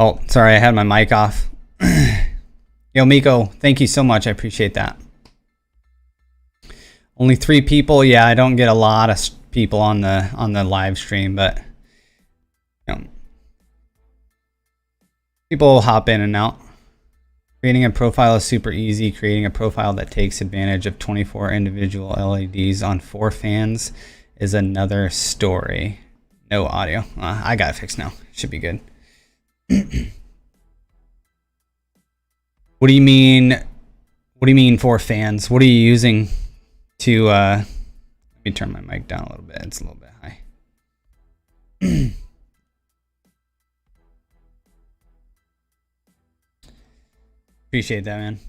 Oh, sorry, I had my mic off. Yo, Miko, thank you so much. I appreciate that. Only 3 people. Yeah, I don't get a lot of people on the live stream, but you know, people will hop in and out. Creating a profile is super easy. Creating a profile that takes advantage of 24 individual LEDs on 4 fans is another story. No audio. I got it fixed now. Should be good. What do you mean? What do you mean 4 fans? What are you using to? Let me turn my mic down a little bit. It's a little bit high. Appreciate that, man.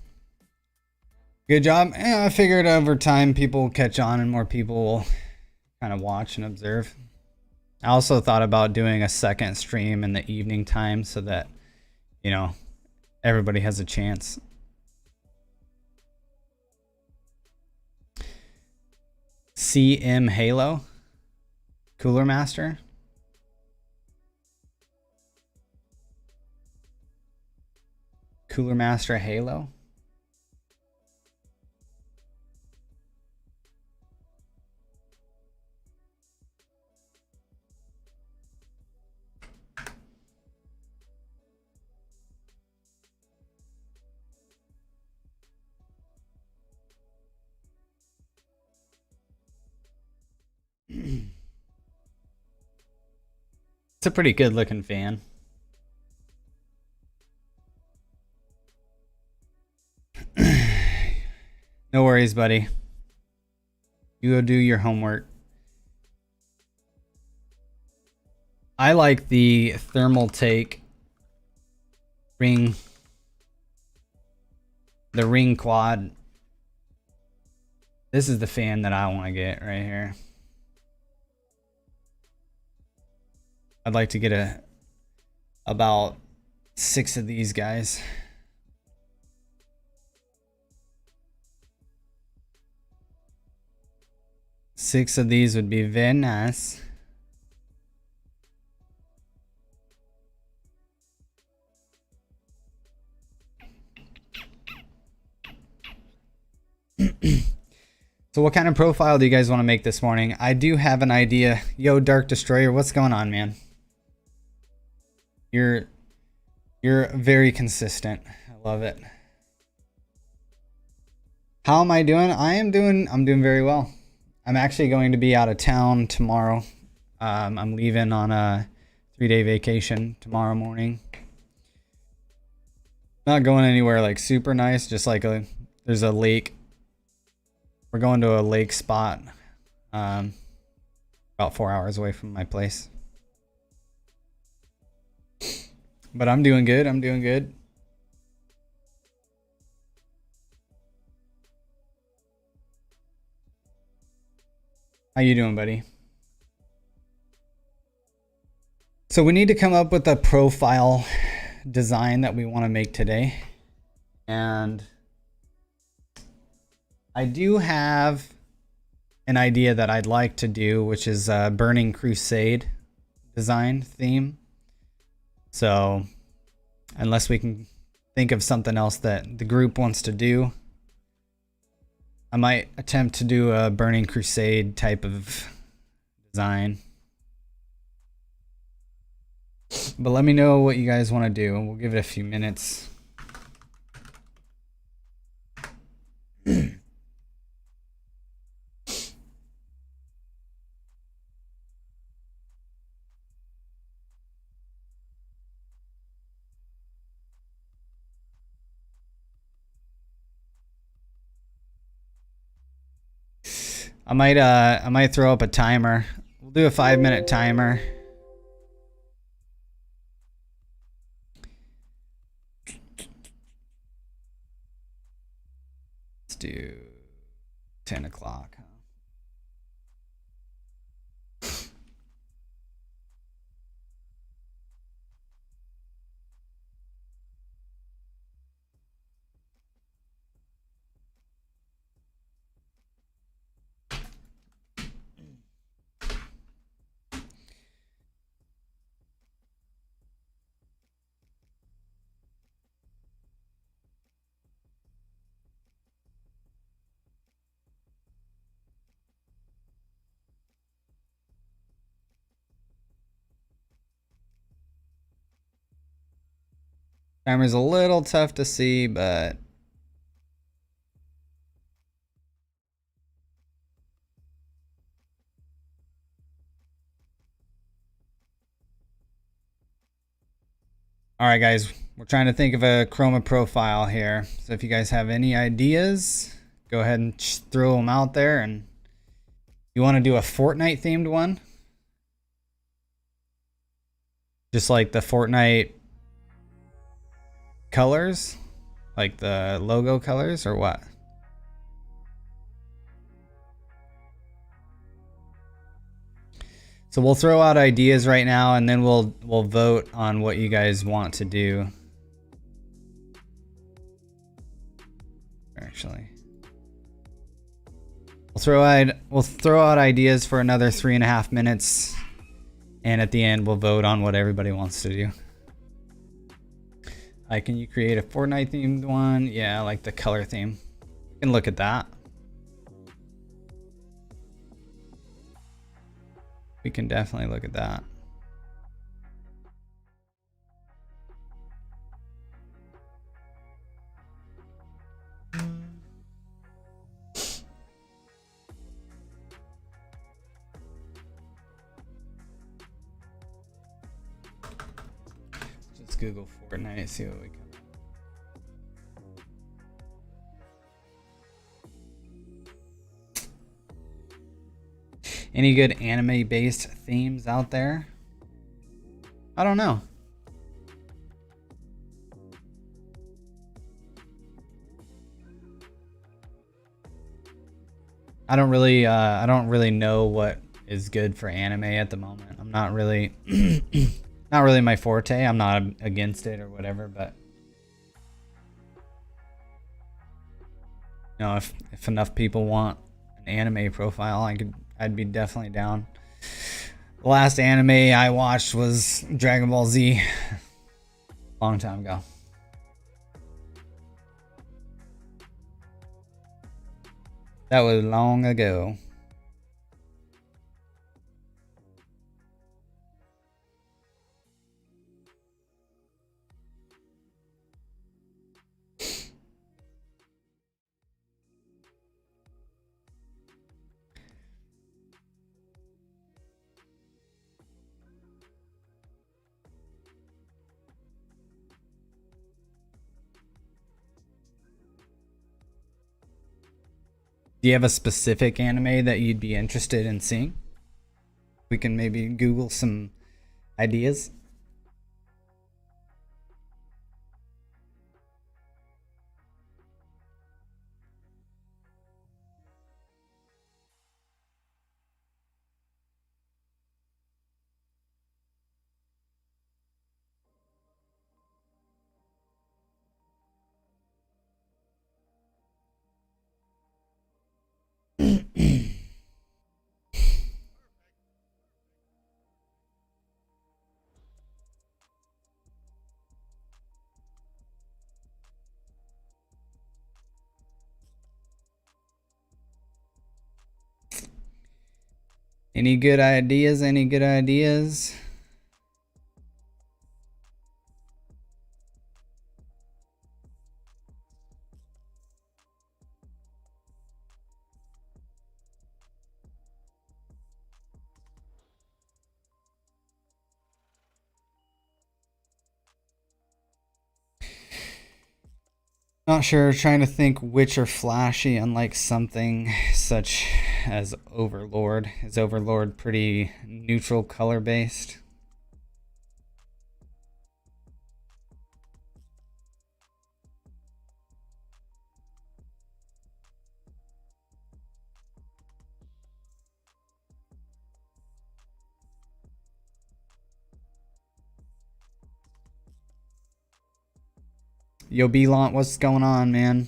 Good job. Yeah, I figured over time people will catch on and more people will kind of watch and observe. I also thought about doing a second stream in the evening time so that, you know, everybody has a chance. CM Halo, Cooler Master. Cooler Master Halo. It's a pretty good looking fan. No worries, buddy. You go do your homework. I like the thermal take ring, the ring quad. This is the fan that I want to get right here. I'd like to get about 6 of these guys. Six of these would be very nice. So what kind of profile do you guys want to make this morning? I do have an idea. Yo, Dark Destroyer, what's going on, man? You're very consistent. I love it. How am I doing? I'm doing very well. I'm actually going to be out of town tomorrow. I'm leaving on a 3-day vacation tomorrow morning. Not going anywhere like super nice, just like there's a lake. We're going to a lake spot about 4 hours away from my place. But I'm doing good. I'm doing good. How you doing, buddy? So we need to come up with a profile design that we want to make today. And I do have an idea that I'd like to do, which is a Burning Crusade design theme. So unless we can think of something else that the group wants to do, I might attempt to do a Burning Crusade type of design. But let me know what you guys want to do, and we'll give it a few minutes. I might throw up a timer. We'll do a 5-minute timer. Let's do 10 o'clock. Timer's a little tough to see, but all right, guys, we're trying to think of a Chroma profile here. So if you guys have any ideas, go ahead and throw them out there. And you want to do a Fortnite themed one? Just like the Fortnite colors? Like the logo colors or what? So we'll throw out ideas right now and then we'll vote on what you guys want to do. Actually, we'll throw out ideas for another 3.5 minutes, and at the end we'll vote on what everybody wants to do. Can you create a Fortnite themed one? Yeah, I like the color theme. We can look at that. We can definitely look at that. Just Google Fortnite, see what we come. Any good anime-based themes out there? I don't know. I don't really know what is good for anime at the moment. I'm not really not really my forte. I'm not against it or whatever, but you know, if enough people want an anime profile, I'd be definitely down. The last anime I watched was Dragon Ball Z. Long time ago. That was long ago. Do you have a specific anime that you'd be interested in seeing? We can maybe Google some ideas. Any good ideas? Any good ideas? Not sure, trying to think which are flashy, unlike something such as Overlord. Is Overlord pretty neutral color based? Yo, Belont, what's going on, man?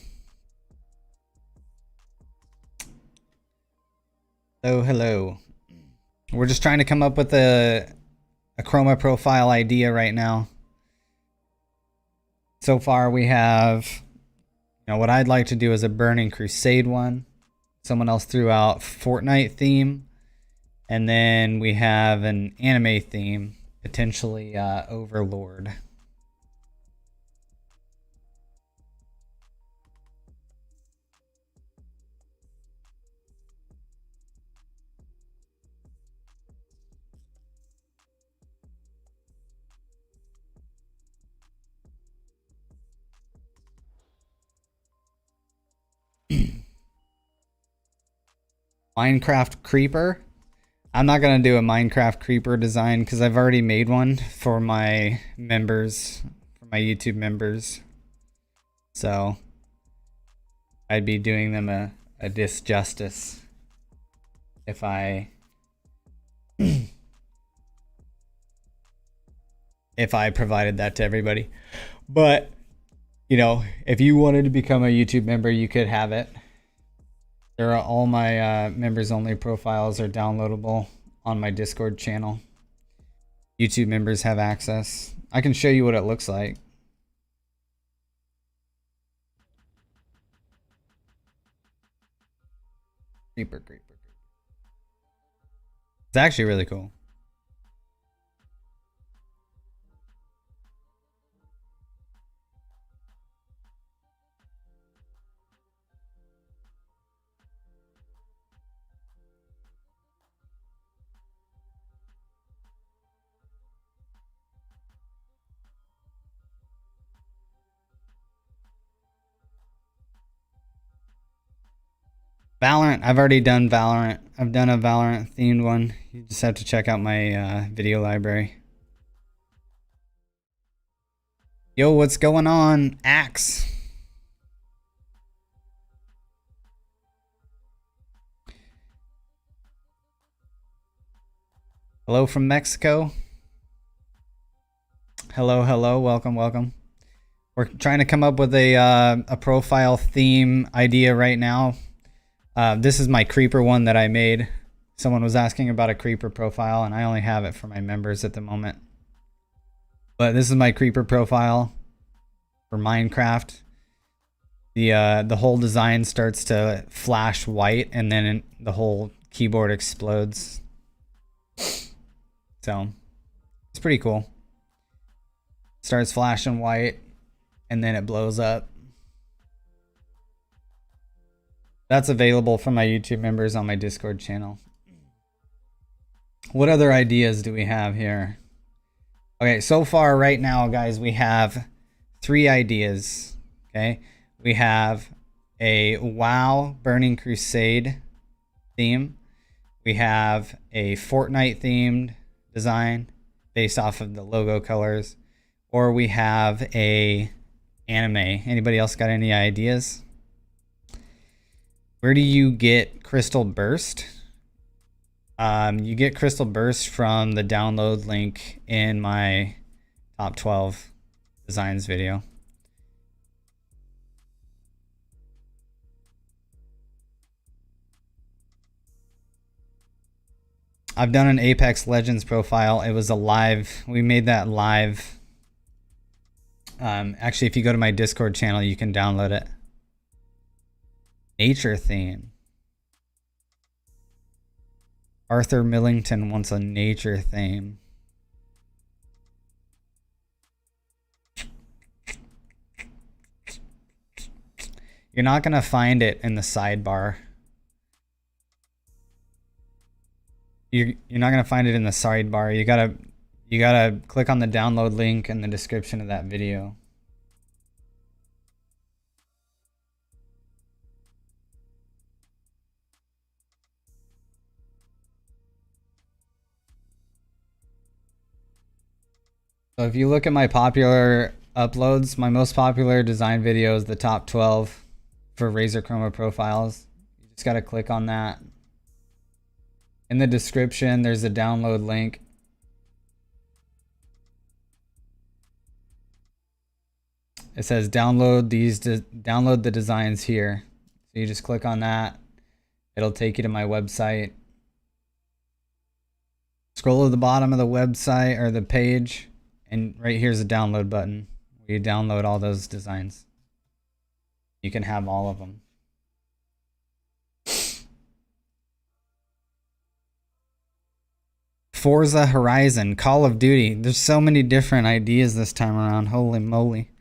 Oh, hello. We're just trying to come up with a Chroma profile idea right now. So far, we have, you know, what I'd like to do is a Burning Crusade one. Someone else threw out Fortnite theme. And then we have an anime theme, potentially Overlord. Minecraft creeper. I'm not gonna do a Minecraft creeper design because I've already made one for my members, for my YouTube members. So I'd be doing them a disjustice if I if I provided that to everybody. But you know, if you wanted to become a YouTube member, you could have it. There are all my members only profiles are downloadable on my Discord channel. YouTube members have access. I can show you what it looks like. Creeper. It's actually really cool. Valorant, I've already done Valorant. I've done a Valorant themed one. You just have to check out my video library. Yo, what's going on? Axe. Hello from Mexico. Hello, welcome. We're trying to come up with a profile theme idea right now. This is my creeper one that I made. Someone was asking about a creeper profile, and I only have it for my members at the moment. But this is my creeper profile for Minecraft. The whole design starts to flash white, and then the whole keyboard explodes. So it's pretty cool. Starts flashing white, and then it blows up. That's available for my YouTube members on my Discord channel. What other ideas do we have here? Okay, so far right now, guys, we have 3 ideas. Okay, we have a WoW Burning Crusade theme. We have a Fortnite themed design based off of the logo colors, or we have a anime. Anybody else got any ideas? Where do you get Crystal Burst? You get Crystal Burst from the download link in my top 12 designs video. I've done an Apex Legends profile. It was a live. We made that live. Actually, if you go to my Discord channel, you can download it. Nature theme. Arthur Millington wants a nature theme. You're not gonna find it in the sidebar. You're not gonna find it in the sidebar. You gotta click on the download link in the description of that video. So if you look at my popular uploads, my most popular design video is the top 12 for Razer Chroma Profiles. You just got to click on that. In the description, there's a download link. It says download the designs here. So you just click on that. It'll take you to my website. Scroll to the bottom of the website or the page. And right here's a download button where you download all those designs. You can have all of them. Forza Horizon, Call of Duty. There's so many different ideas this time around. Holy moly.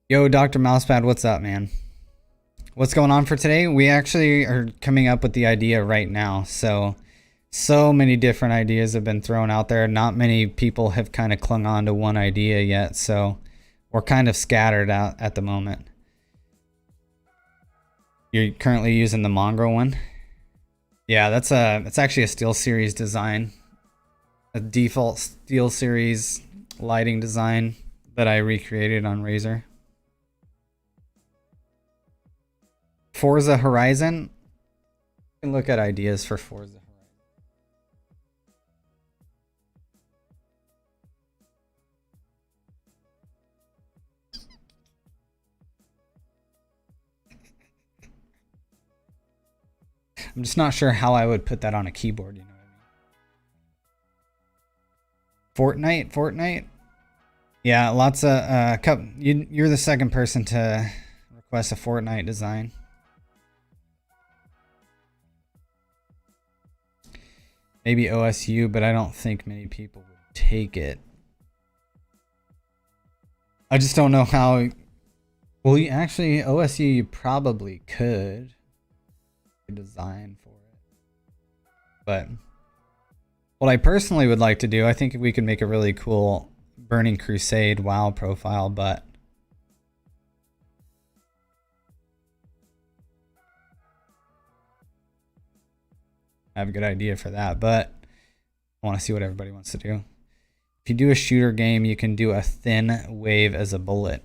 Yo, Dr. Mousepad, what's up, man? What's going on for today? We actually are coming up with the idea right now. So many different ideas have been thrown out there. Not many people have kind of clung on to one idea yet. So We're kind of scattered out at the moment. You're currently using the Mongrel one. Yeah, it's actually a SteelSeries design, a default SteelSeries lighting design that I recreated on Razer. Forza Horizon. You can look at ideas for Forza Horizon. I'm just not sure how I would put that on a keyboard, you know what I mean? Fortnite? Yeah, lots of you're the second person to request a Fortnite design. Maybe OSU, but I don't think many people would take it. I just don't know how. Well, actually, OSU you probably could design for it. But what I personally would like to do, I think we could make a really cool Burning Crusade WoW profile, but I have a good idea for that, but I want to see what everybody wants to do. If you do a shooter game, you can do a thin wave as a bullet.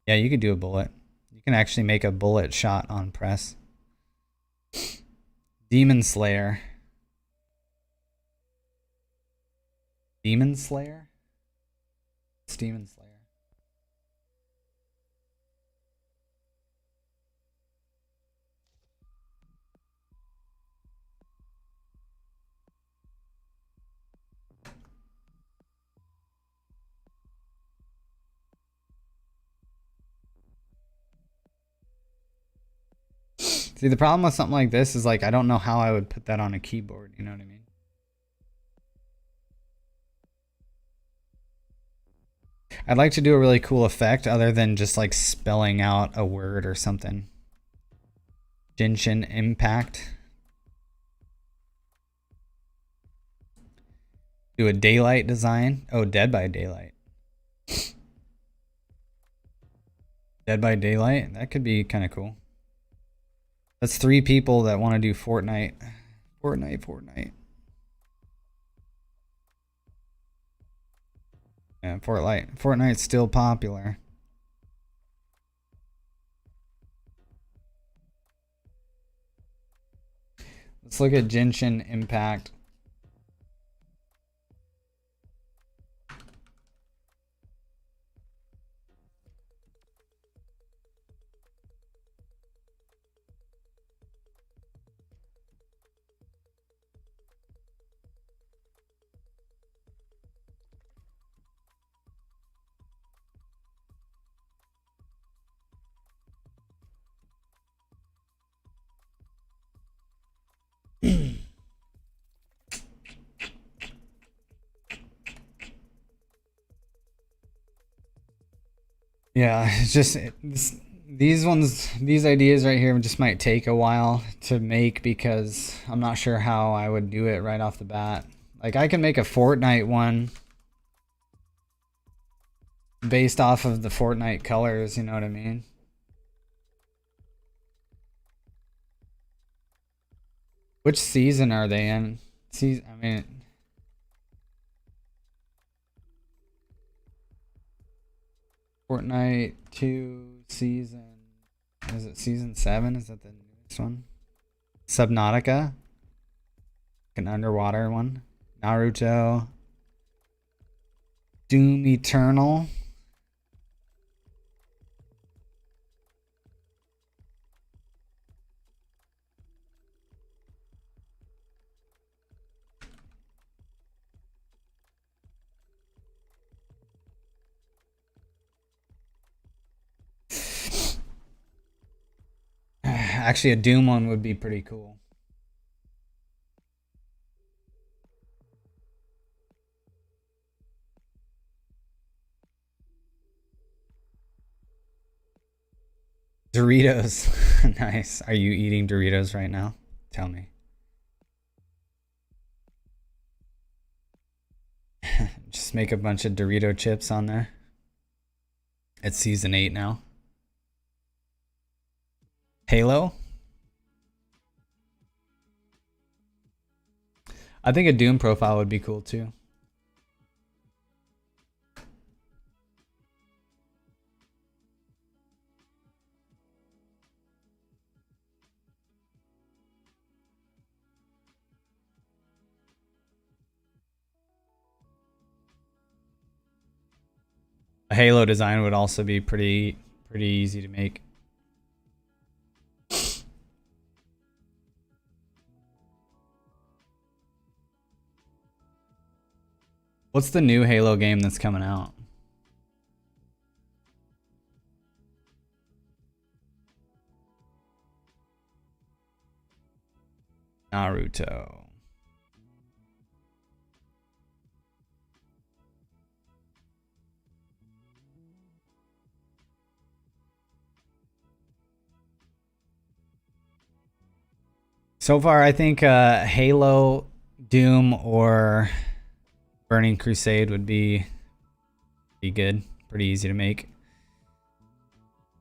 Yeah, you could do a bullet. You can actually make a bullet shot on press. Demon Slayer. Demon Slayer? It's Demon Slayer. See, the problem with something like this is like, I don't know how I would put that on a keyboard. You know what I mean? I'd like to do a really cool effect other than just like spelling out a word or something. Genshin Impact. Do a daylight design. Oh, Dead by Daylight. Dead by Daylight. That could be kind of cool. That's 3 people that want to do Fortnite. Fortnite. Yeah, Fortnite's still popular. Let's look at Genshin Impact. Yeah, it's just these ideas right here just might take a while to make because I'm not sure how I would do it right off the bat. Like I can make a Fortnite one based off of the Fortnite colors, you know what I mean? Which season are they in? I mean, Fortnite 2 season. Is it season 7? Is that the newest one? Subnautica. An underwater one. Naruto. Doom Eternal. Actually, a Doom one would be pretty cool. Doritos. Nice. Are you eating Doritos right now? Tell me. Just make a bunch of Dorito chips on there. It's season 8 now. Halo. I think a Doom profile would be cool too. A Halo design would also be pretty easy to make. What's the new Halo game that's coming out? Naruto. So far, I think Halo, Doom, or Burning Crusade would be good. Pretty easy to make.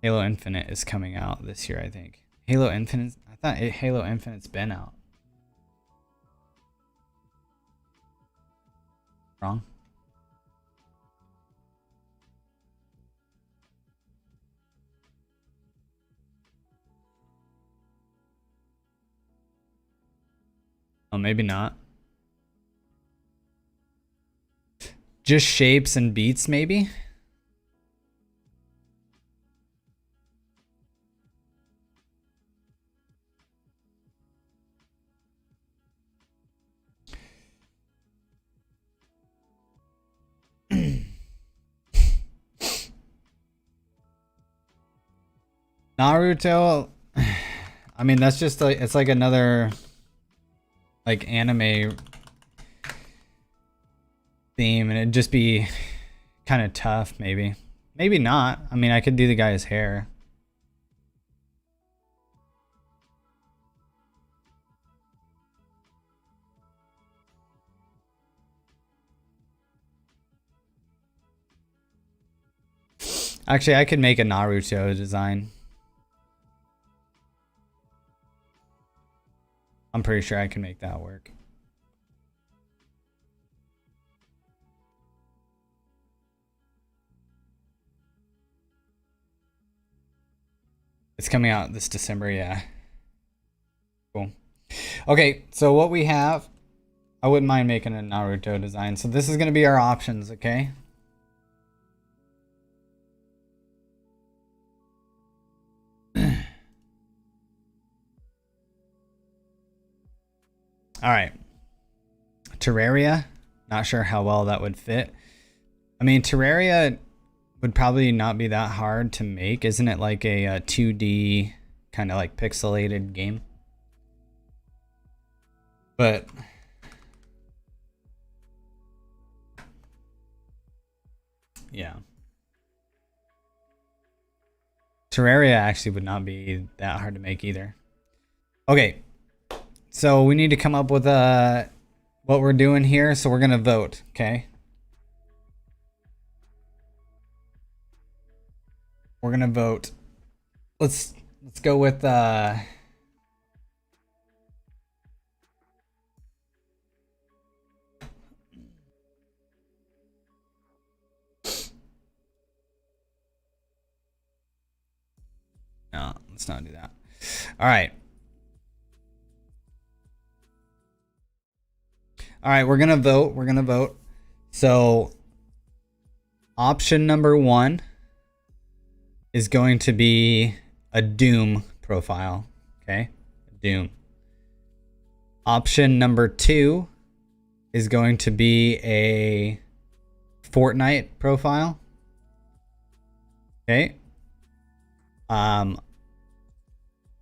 Halo Infinite is coming out this year, I think. Halo Infinite? I thought Halo Infinite's been out. Wrong. Oh, maybe not. Just shapes and beats, maybe? Naruto, I mean, that's just like, it's like another like anime theme, and it'd just be kind of tough, maybe. Maybe not. I mean, I could do the guy's hair. Actually, I could make a Naruto design. I'm pretty sure I can make that work. It's coming out this December, yeah. Cool. Okay, so what we have, I wouldn't mind making a Naruto design. So this is going to be our options, okay? All right. Terraria, not sure how well that would fit. I mean, Terraria would probably not be that hard to make. Isn't it like a 2D kind of like pixelated game? But yeah. Terraria actually would not be that hard to make either. Okay. So we need to come up with what we're doing here. So we're going to vote, okay? We're going to vote. Let's go with no, let's not do that. All right. All right, we're going to vote. We're going to vote. So option number 1 is going to be a Doom profile, okay? Doom. Option number 2 is going to be a Fortnite profile. Okay.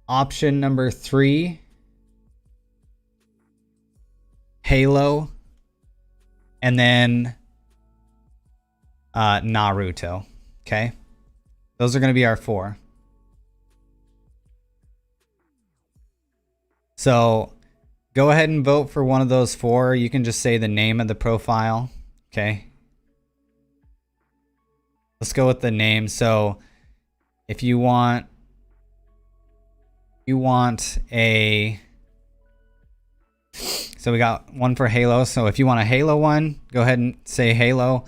Option number 3, Halo, and then Naruto. Okay. Those are going to be our 4. So go ahead and vote for one of those 4. You can just say the name of the profile. Okay. let's go with the name. So if you want a, so we got one for Halo. So if you want a Halo one, go ahead and say Halo.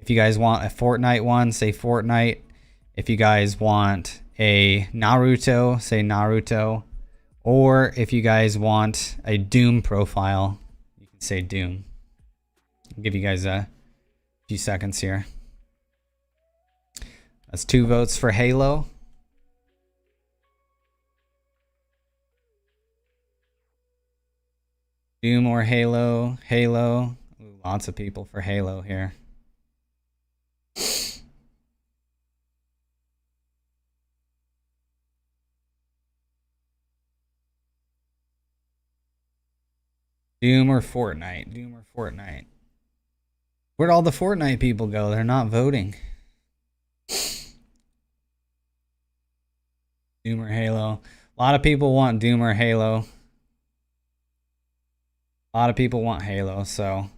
If you guys want a Fortnite one, say Fortnite. If you guys want a Naruto, say Naruto. Or if you guys want a Doom profile, you can say Doom. I'll give you guys a few seconds here. That's 2 votes for Halo. Doom or Halo. Halo. Ooh, lots of people for Halo here. Doom or Fortnite. Doom or Fortnite. Where'd all the Fortnite people go? They're not voting. Doom or Halo. A lot of people want Doom or Halo. A lot of people want Halo, so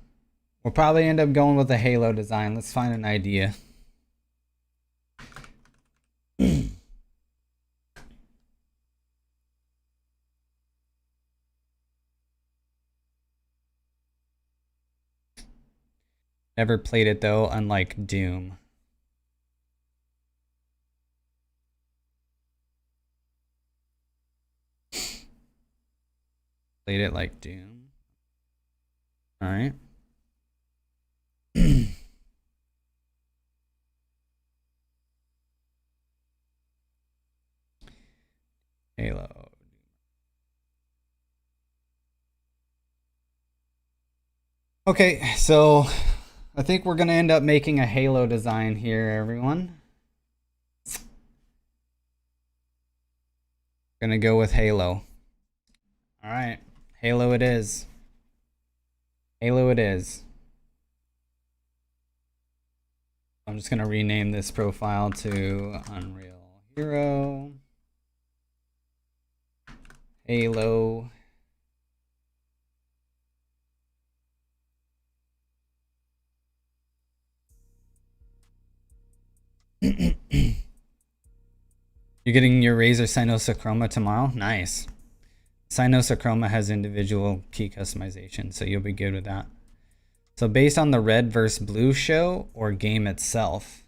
we'll probably end up going with the Halo design. Let's find an idea. Never played it though, unlike Doom. Played it like Doom. All right. Halo. Okay, so I think we're gonna end up making a Halo design here, everyone. Gonna go with Halo. All right, Halo it is. Halo it is. I'm just gonna rename this profile to UnrealHero. Halo. You're getting your Razer Chroma tomorrow? Nice. Chroma has individual key customization, so you'll be good with that. So based on the red versus blue show or game itself?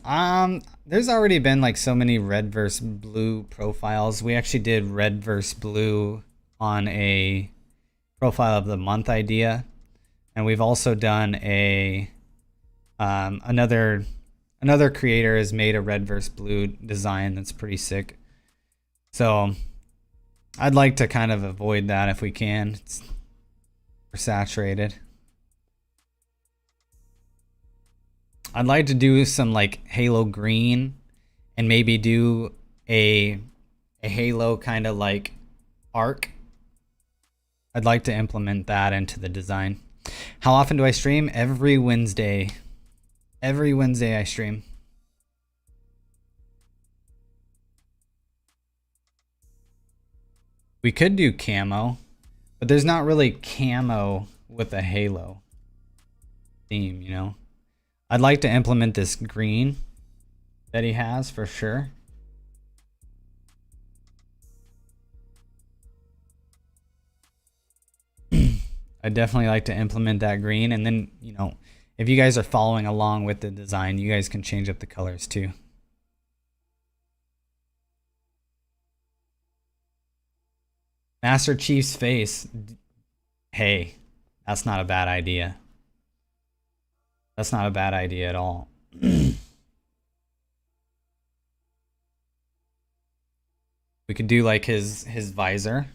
There's already been like so many red versus blue profiles. We actually did red versus blue on a profile of the month idea. And we've also done a another creator has made a red versus blue design that's pretty sick. So I'd like to kind of avoid that if we can. We're saturated. I'd like to do some like Halo green and maybe do a Halo kind of like arc. I'd like to implement that into the design. How often do I stream? Every Wednesday. Every Wednesday I stream. We could do camo, but there's not really camo with a Halo theme, you know? I'd like to implement this green that he has for sure. I'd definitely like to implement that green, and then, you know, if you guys are following along with the design, you guys can change up the colors too. Master Chief's face. Hey, that's not a bad idea. That's not a bad idea at all. We could do like his visor.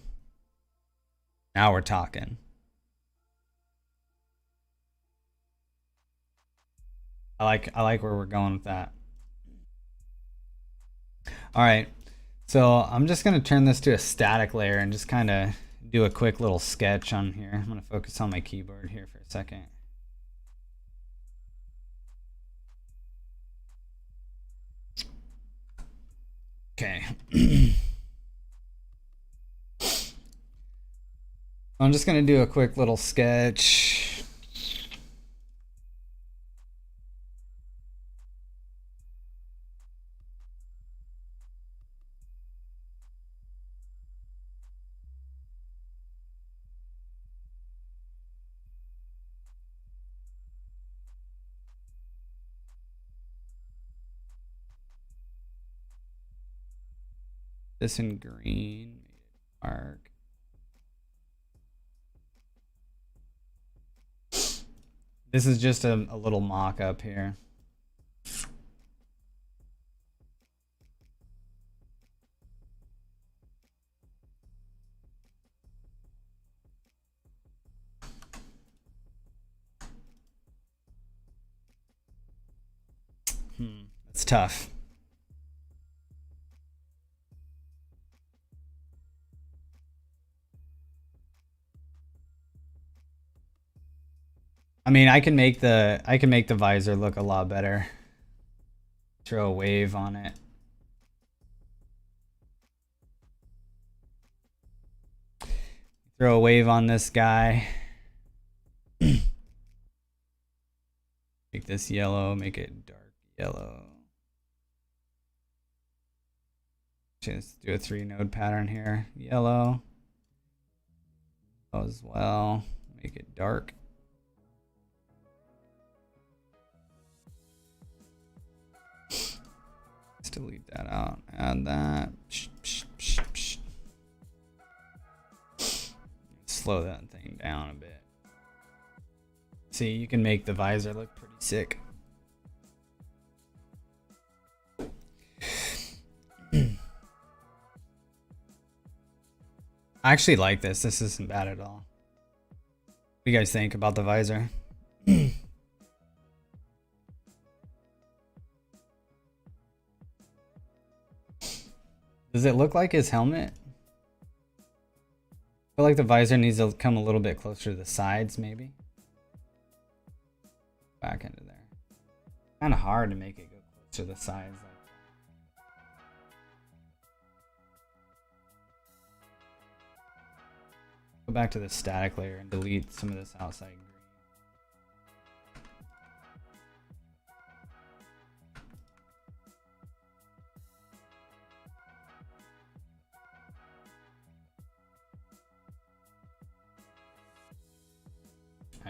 Now we're talking. I like where we're going with that. All right. So I'm just going to turn this to a static layer and just kind of do a quick little sketch on here. I'm going to focus on my keyboard here for a second. Okay. I'm just going to do a quick little sketch. This in green, dark. This is just a little mock-up here. It's tough. I mean, I can make the visor look a lot better. Throw a wave on it. Throw a wave on this guy. Make this yellow, make it dark yellow. Let's do a 3-node pattern here. Yellow. As well. Make it dark. Let's delete that out. Add that. Slow that thing down a bit. See, you can make the visor look pretty sick. I actually like this. This isn't bad at all. What do you guys think about the visor? Does it look like his helmet? I feel like the visor needs to come a little bit closer to the sides, maybe. Back into there. Kind of hard to make it go closer to the sides. Go back to the static layer and delete some of this outside green.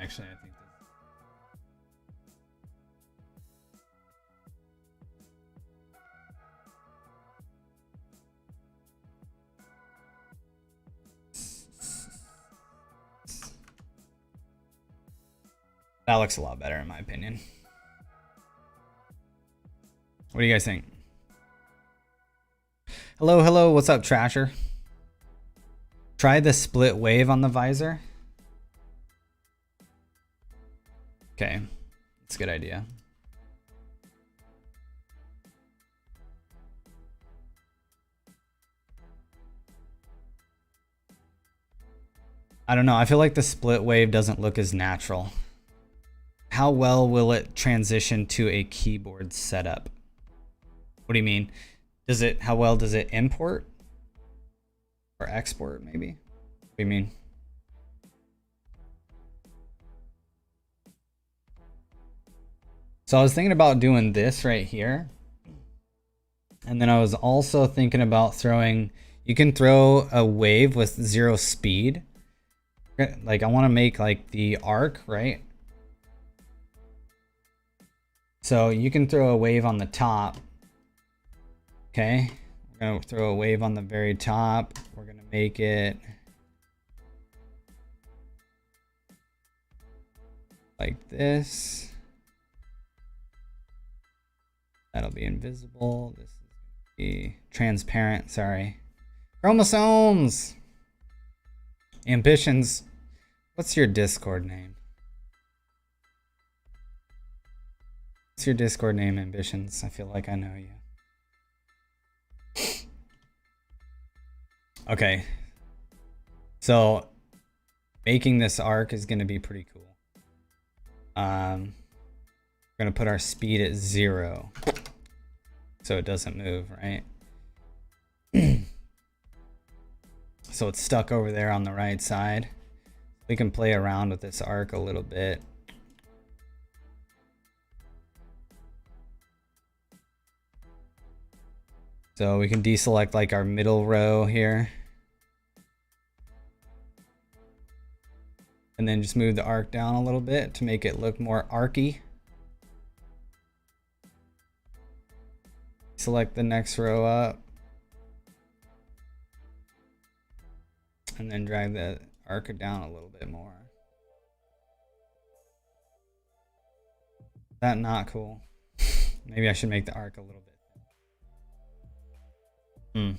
Actually, I think that looks a lot better in my opinion. What do you guys think? Hello, hello, what's up, Trasher? Try the split wave on the visor. Okay, that's a good idea. I don't know, I feel like the split wave doesn't look as natural. How well will it transition to a keyboard setup? What do you mean? How well does it import? Or export, maybe? What do you mean? So I was thinking about doing this right here. And then I was also thinking about throwing, you can throw a wave with 0 speed. Like I want to make like the arc, right? So you can throw a wave on the top. Okay. We're going to throw a wave on the very top. We're going to make it like this. That'll be invisible. This is going to be transparent. Sorry. Chromosomes. Ambitions. What's your Discord name? What's your Discord name, Ambitions? I feel like I know you. Okay. So making this arc is going to be pretty cool. We're going to put our speed at 0 so it doesn't move, right? So it's stuck over there on the right side. We can play around with this arc a little bit. So we can deselect like our middle row here. And then just move the arc down a little bit to make it look more arcy. Select the next row up. and then drag the arc down a little bit more. Is that not cool? Maybe I should make the arc a little bit.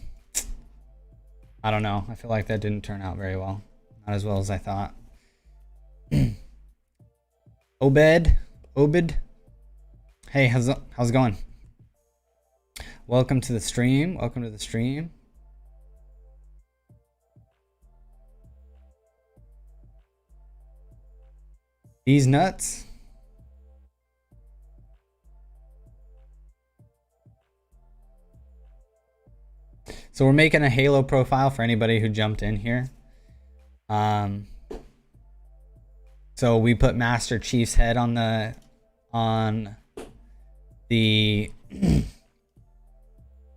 I don't know. I feel like that didn't turn out very well. Not as well as I thought. Obed. Hey, how's it going? Welcome to the stream. Welcome to the stream. These nuts. So we're making a Halo profile for anybody who jumped in here. So we put Master Chief's head on the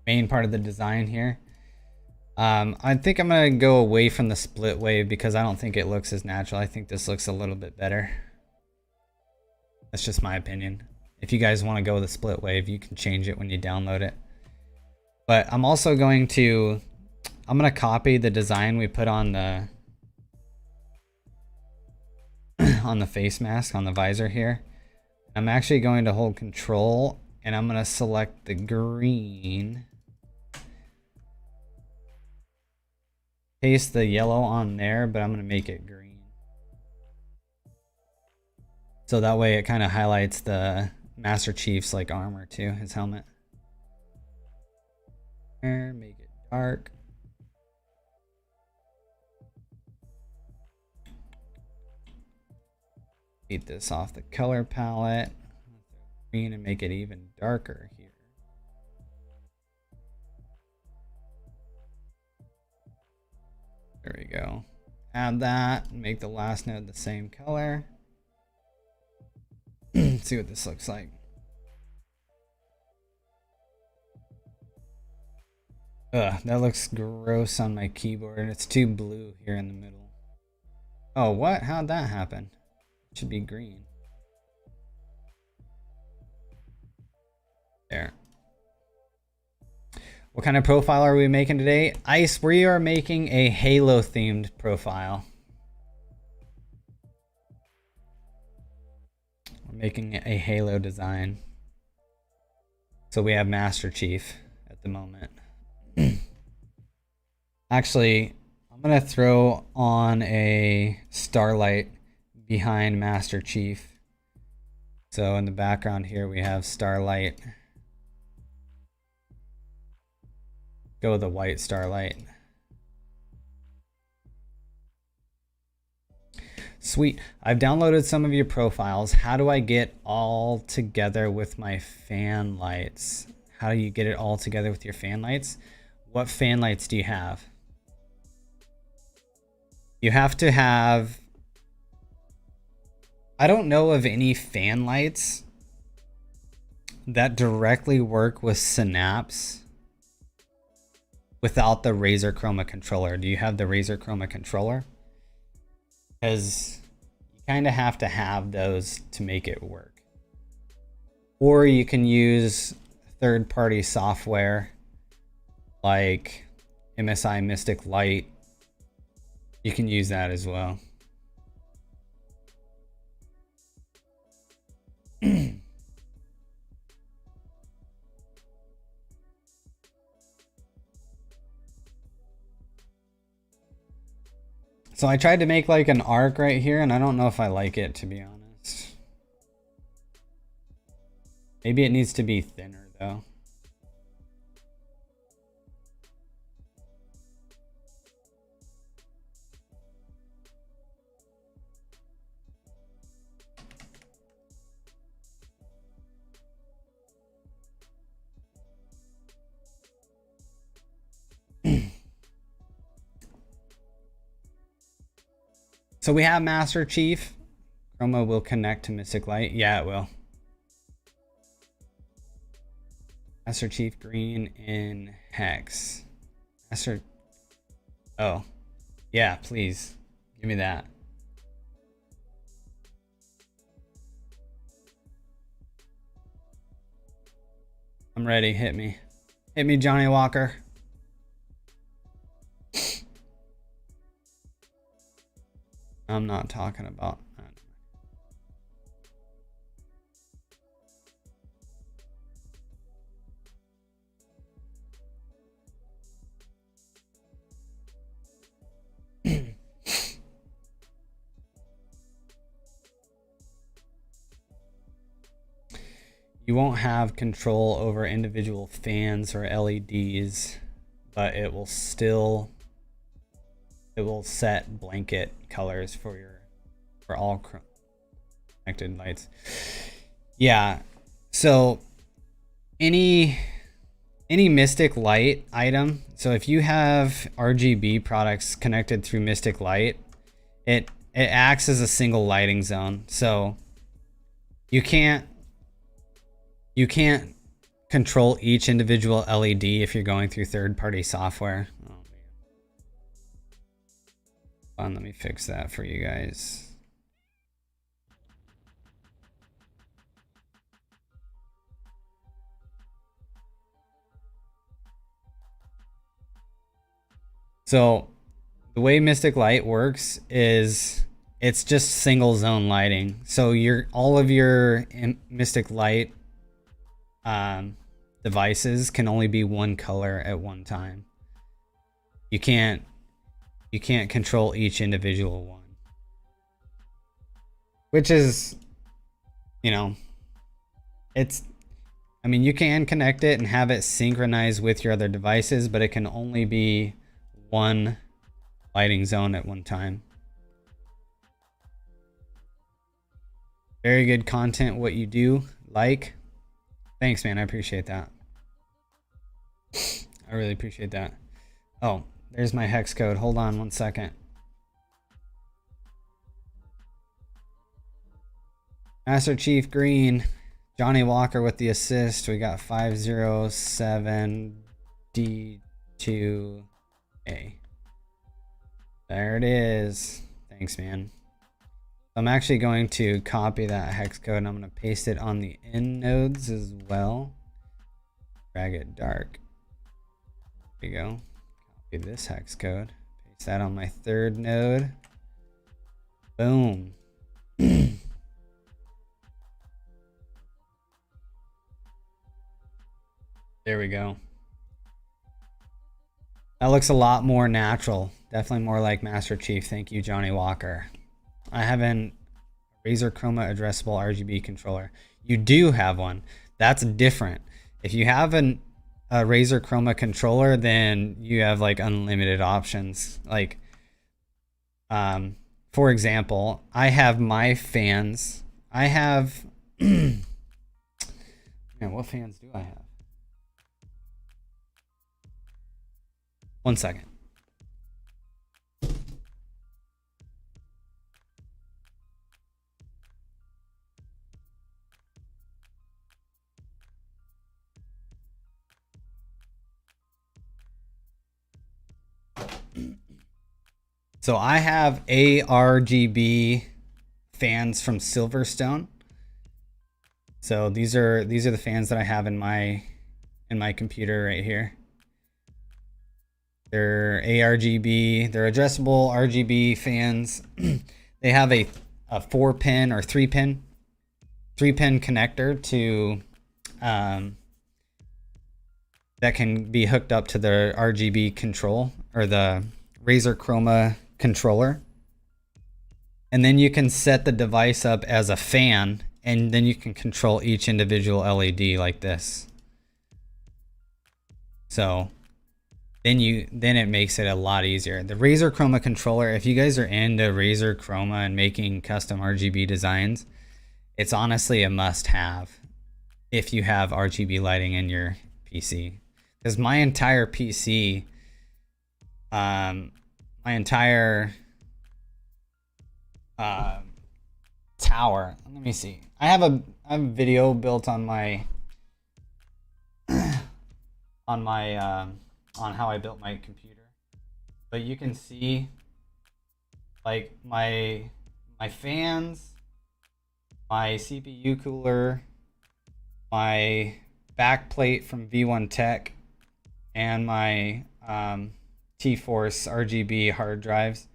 main part of the design here. I think I'm gonna go away from the split wave because I don't think it looks as natural. I think this looks a little bit better. That's just my opinion. If you guys want to go with the split wave, you can change it when you download it. But I'm also going to, I'm going to copy the design we put on the on the face mask, on the visor here. I'm actually going to hold control and I'm going to select the green. Paste the yellow on there, but I'm going to make it green. So that way it kind of highlights the Master Chief's like armor too, his helmet. Make it dark. Take this off the color palette. Green and make it even darker here. There we go. Add that. Make the last node the same color. Let's see what this looks like. Ugh, that looks gross on my keyboard. It's too blue here in the middle. Oh, what? How'd that happen? It should be green. There. What kind of profile are we making today? Ice, we are making a Halo themed profile. We're making a Halo design. So we have Master Chief at the moment. Actually, I'm gonna throw on a starlight behind Master Chief. So in the background here we have starlight. Go with the white starlight. Sweet. I've downloaded some of your profiles. How do I get all together with my fan lights? How do you get it all together with your fan lights? What fan lights do you have? You have to have, I don't know of any fan lights that directly work with Synapse without the Razer Chroma controller. Do you have the Razer Chroma controller? Because you kind of have to have those to make it work. Or you can use third-party software like MSI Mystic Light. You can use that as well. So I tried to make like an arc right here, and I don't know if I like it, to be honest. Maybe it needs to be thinner though. So we have Master Chief. Chroma will connect to Mystic Light. Yeah, it will. Master Chief green in Hex. Master. Oh. Yeah, please. Give me that. I'm ready. Hit me. Hit me, Johnny Walker. I'm not talking about that. You won't have control over individual fans or LEDs, but it will set blanket colors for all connected lights. Yeah. So any Mystic Light item, so if you have RGB products connected through Mystic Light, it acts as a single lighting zone. So you can't control each individual LED if you're going through third-party software. Oh, man. Hold on, let me fix that for you guys. So the way Mystic Light works is it's just single zone lighting. So all of your Mystic Light devices can only be one color at one time. You can't control each individual one, which is, you know, I mean, you can connect it and have it synchronize with your other devices, but it can only be one lighting zone at one time. Very good content, what you do. Like, thanks, man. I appreciate that. I really appreciate that. Oh, there's my hex code. Hold on one second. Master Chief Green, Johnny Walker with the assist. We got 507D2A. There it is. Thanks, man. I'm actually going to copy that hex code and I'm going to paste it on the end nodes as well. Drag it dark. There you go. Copy this hex code. Paste that on my third node. Boom. There we go. That looks a lot more natural. Definitely more like Master Chief. Thank you, Johnny Walker. I have a Razer Chroma addressable RGB controller. You do have one. That's different. If you have a Razer Chroma controller, then you have like unlimited options. Like, for example, I have my fans. I have, man, what fans do I have? One second. So I have ARGB fans from Silverstone. So these are the fans that I have in my computer right here. They're ARGB. They're addressable RGB fans. They have a 4-pin or 3-pin connector to that can be hooked up to the RGB control or the Razer Chroma controller. And then you can set the device up as a fan, and then you can control each individual LED like this. So then it makes it a lot easier. The Razer Chroma controller, if you guys are into Razer Chroma and making custom RGB designs, it's honestly a must-have if you have RGB lighting in your PC. Because my entire PC, my entire tower. Let me see. I have a video built on my on how I built my computer, but you can see like my fans, my CPU cooler, my back plate from V1 Tech, and my T-Force RGB hard drives.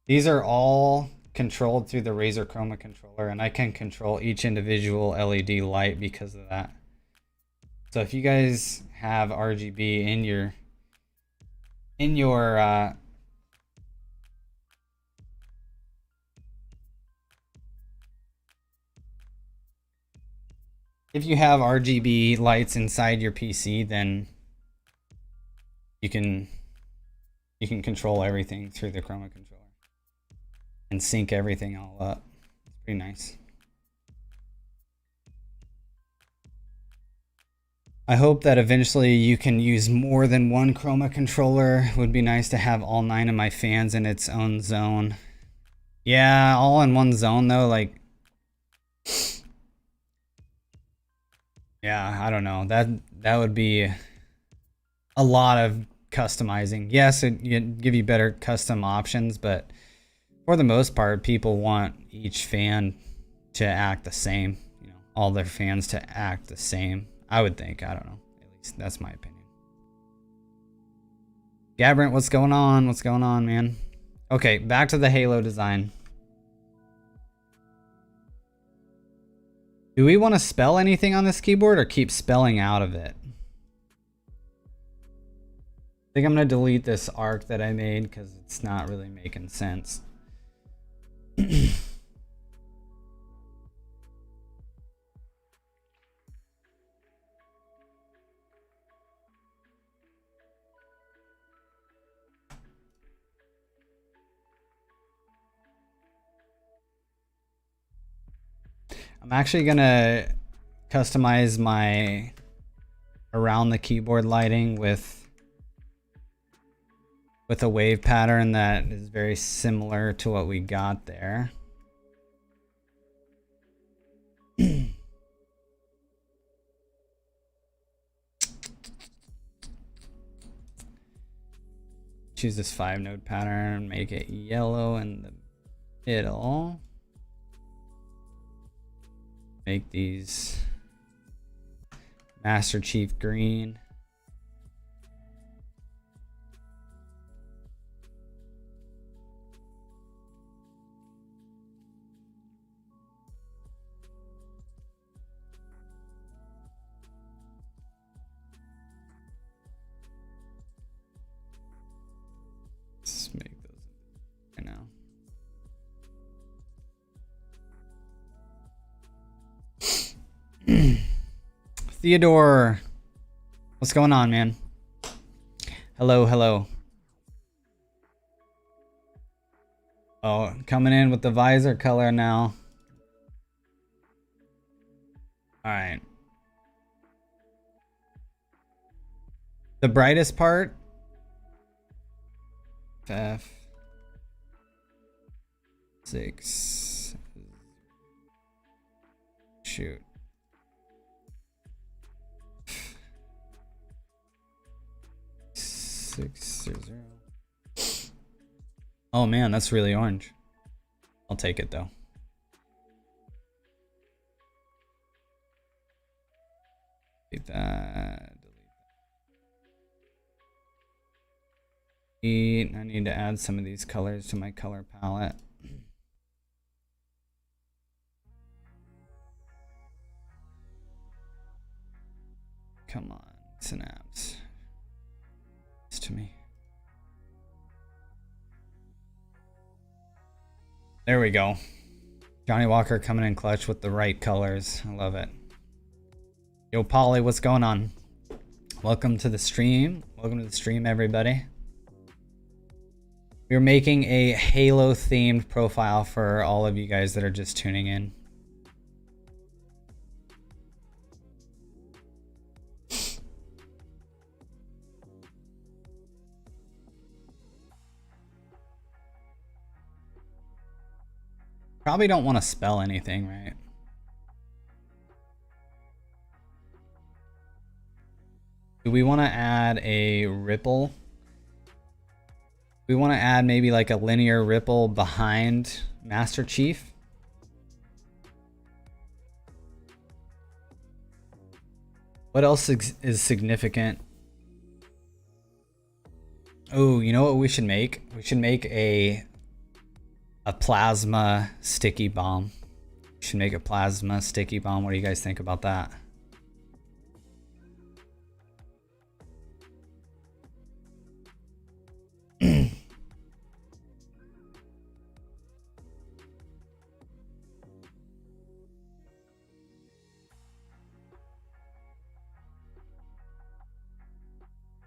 These are all controlled through the Razer Chroma controller, and I can control each individual LED light because of that. So if you guys have RGB in your if you have RGB lights inside your PC, then you can control everything through the Chroma controller and sync everything all up. It's pretty nice. I hope that eventually you can use more than one Chroma controller. It would be nice to have all 9 of my fans in its own zone. Yeah, all in one zone though, like, yeah, I don't know. That would be a lot of customizing. Yes, it'd give you better custom options, but for the most part, people want each fan to act the same. You know, all their fans to act the same. I would think. I don't know. At least that's my opinion. Gabrant, what's going on? What's going on, man? Okay, back to the Halo design. Do we want to spell anything on this keyboard or keep spelling out of it? I think I'm going to delete this arc that I made because it's not really making sense. I'm actually gonna customize my around the keyboard lighting with a wave pattern that is very similar to what we got there. Choose this 5-node pattern, make it yellow in the middle. Make these Master Chief green. Let's make those right now. Theodore, what's going on, man? Hello, hello. Oh, coming in with the visor color now. All right. The brightest part. F6. Shoot. Oh man, that's really orange. I'll take it though. Delete that. Delete that. I need to add some of these colors to my color palette. Come on, Synapse. To me. There we go. Johnny Walker coming in clutch with the right colors. I love it. Yo, Polly, what's going on? Welcome to the stream. Welcome to the stream, everybody. We're making a Halo themed profile for all of you guys that are just tuning in. Probably don't want to spell anything, right? Do we want to add a ripple? We want to add maybe like a linear ripple behind Master Chief. What else is significant? Oh, you know what we should make? We should make a a plasma sticky bomb. Should make a plasma sticky bomb. What do you guys think about that?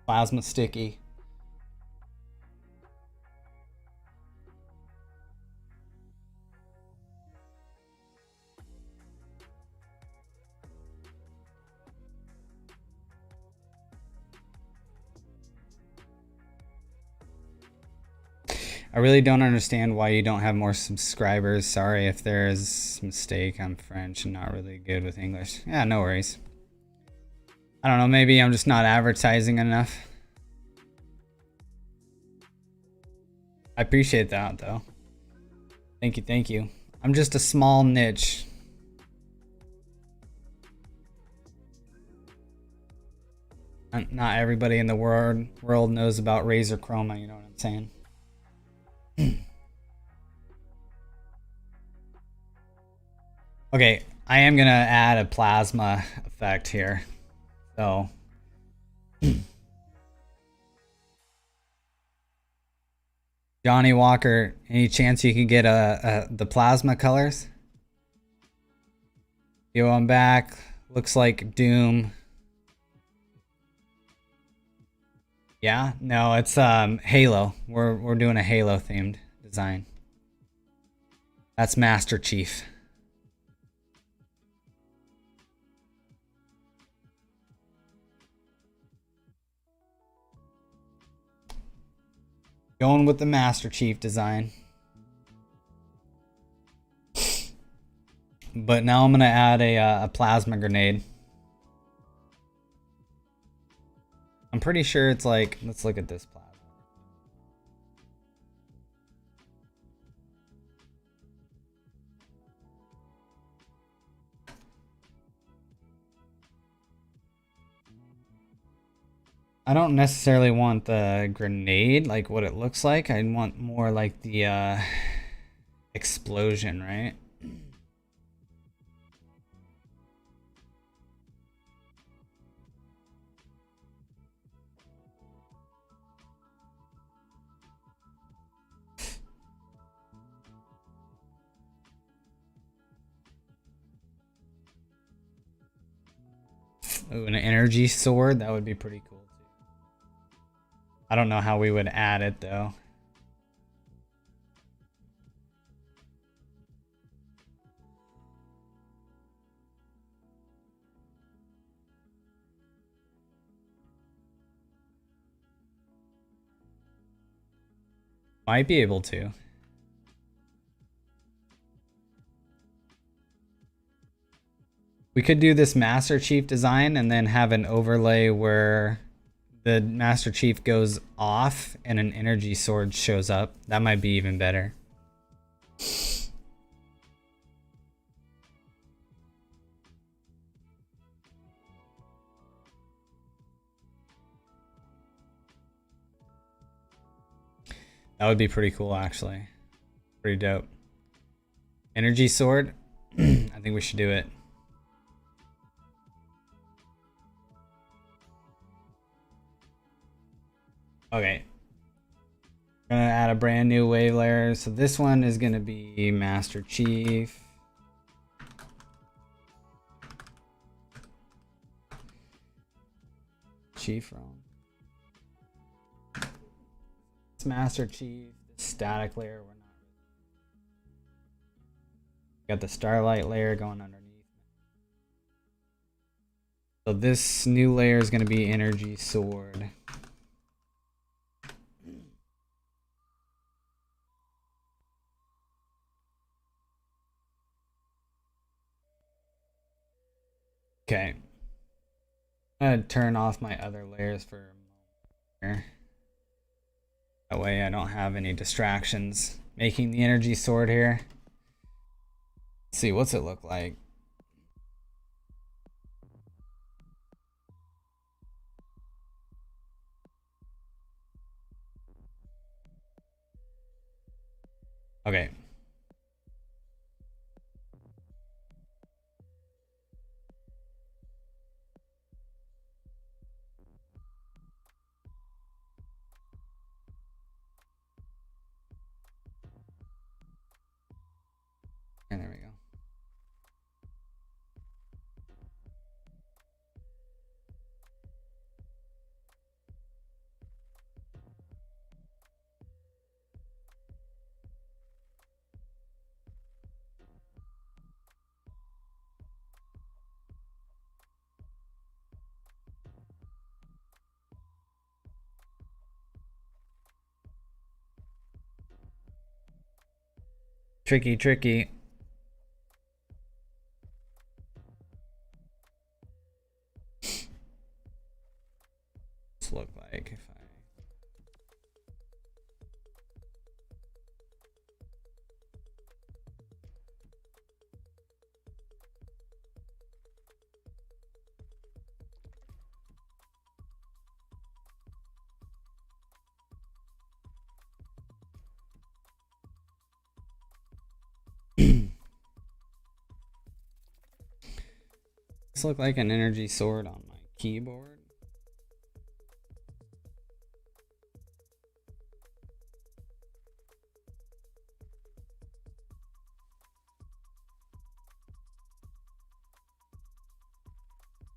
Plasma sticky. I really don't understand why you don't have more subscribers. Sorry if there's a mistake. I'm French and not really good with English. Yeah, no worries. I don't know, maybe I'm just not advertising enough. I appreciate that though. Thank you, thank you. I'm just a small niche. Not everybody in the world knows about Razer Chroma, you know what I'm saying? Okay, I am gonna add a plasma effect here. So Johnny Walker, any chance you could get the plasma colors? Yo, I'm back. Looks like Doom. Yeah, no, it's Halo. We're doing a Halo themed design. That's Master Chief. Going with the Master Chief design. But now I'm gonna add a plasma grenade. I'm pretty sure it's like, let's look at this plasma. I don't necessarily want the grenade, like what it looks like. I want more like the explosion, right? Ooh, an energy sword, that would be pretty cool too. I don't know how we would add it though. Might be able to. We could do this Master Chief design and then have an overlay where the Master Chief goes off and an energy sword shows up. That might be even better. That would be pretty cool, actually. Pretty dope. Energy sword. I think we should do it. Okay. I'm gonna add a brand new wave layer. So this one is gonna be Master Chief. Chief wrong. It's Master Chief. The static layer, we're not. Got the starlight layer going underneath. So this new layer is gonna be energy sword. Okay. I'm gonna turn off my other layers for a moment. That way I don't have any distractions making the energy sword here. Let's see, what's it look like? Okay, Tricky, tricky. This look like if I this look like an energy sword on my keyboard.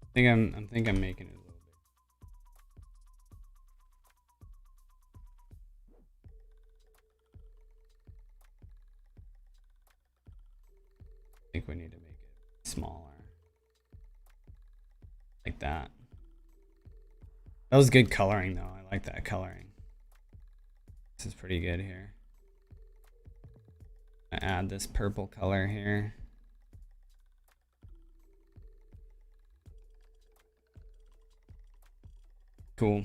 I think I'm making it a little bit. I think we need to make it smaller. Like that. That was good coloring though. I like that coloring. This is pretty good here. I add this purple color here. Cool.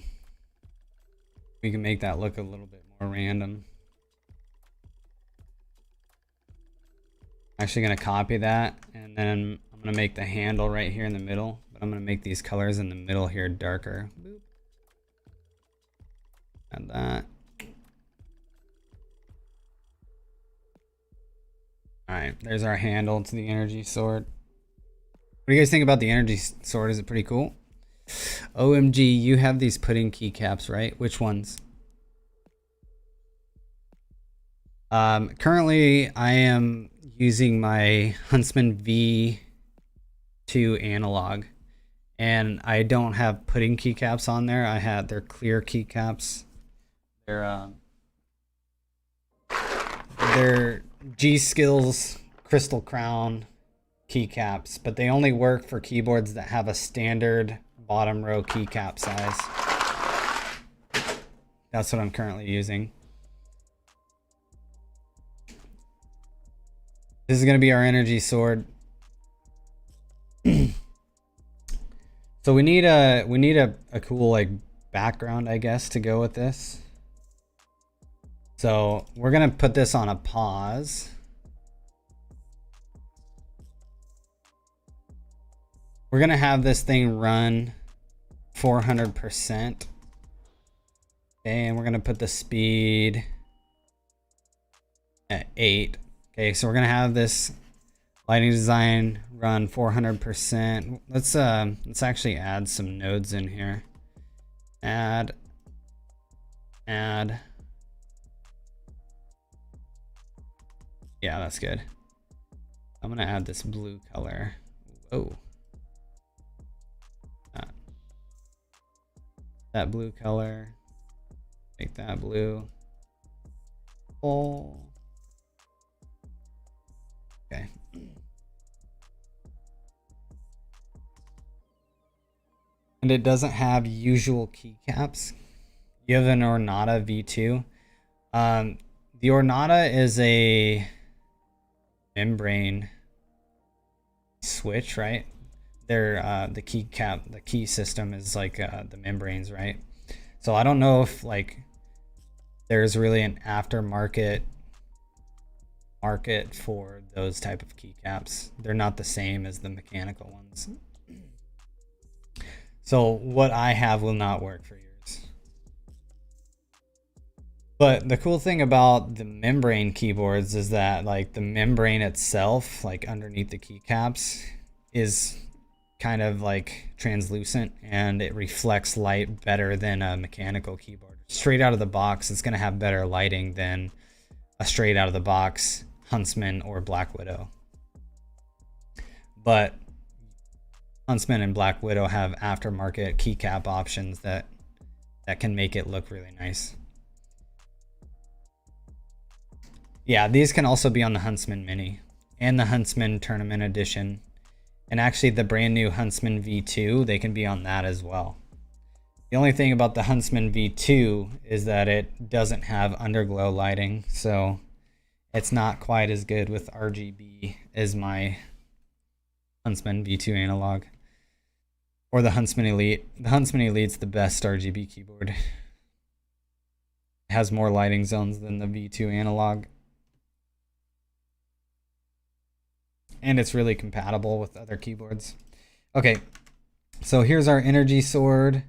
We can make that look a little bit more random. I'm actually going to copy that, and then I'm going to make the handle right here in the middle, but I'm going to make these colors in the middle here darker. Boop. Add that. Alright, there's our handle to the energy sword. What do you guys think about the energy sword? Is it pretty cool? OMG, you have these pudding keycaps, right? Which ones? Currently, I am using my Huntsman V2 analog, and I don't have pudding keycaps on there. They're clear keycaps. They're G-Skills Crystal Crown keycaps, but they only work for keyboards that have a standard bottom row keycap size. That's what I'm currently using. This is going to be our energy sword. So we need a cool like background, I guess, to go with this. So we're going to put this on a pause. We're going to have this thing run 400%. Okay, and we're going to put the speed at 8. Okay, so we're going to have this lighting design run 400%. Let's actually add some nodes in here. Add. Yeah, that's good. I'm going to add this blue color. Whoa. That blue color. Make that blue. Oh. Okay. And it doesn't have usual keycaps. You have an Ornata V2. The Ornata is a membrane switch, right? They're the key system is like the membranes, right? So I don't know if like there's really an aftermarket market for those type of keycaps. They're not the same as the mechanical ones. So what I have will not work for yours. But the cool thing about the membrane keyboards is that like the membrane itself, like underneath the keycaps, is kind of like translucent and it reflects light better than a mechanical keyboard. Straight out of the box, it's going to have better lighting than a straight out of the box Huntsman or Black Widow. But Huntsman and Black Widow have aftermarket keycap options that can make it look really nice. Yeah, these can also be on the Huntsman Mini and the Huntsman Tournament Edition. And actually the brand new Huntsman V2, they can be on that as well. The only thing about the Huntsman V2 is that it doesn't have underglow lighting. So it's not quite as good with RGB as my Huntsman V2 analog. Or the Huntsman Elite. The Huntsman Elite's the best RGB keyboard. It has more lighting zones than the V2 analog. And it's really compatible with other keyboards. Okay, so here's our energy sword.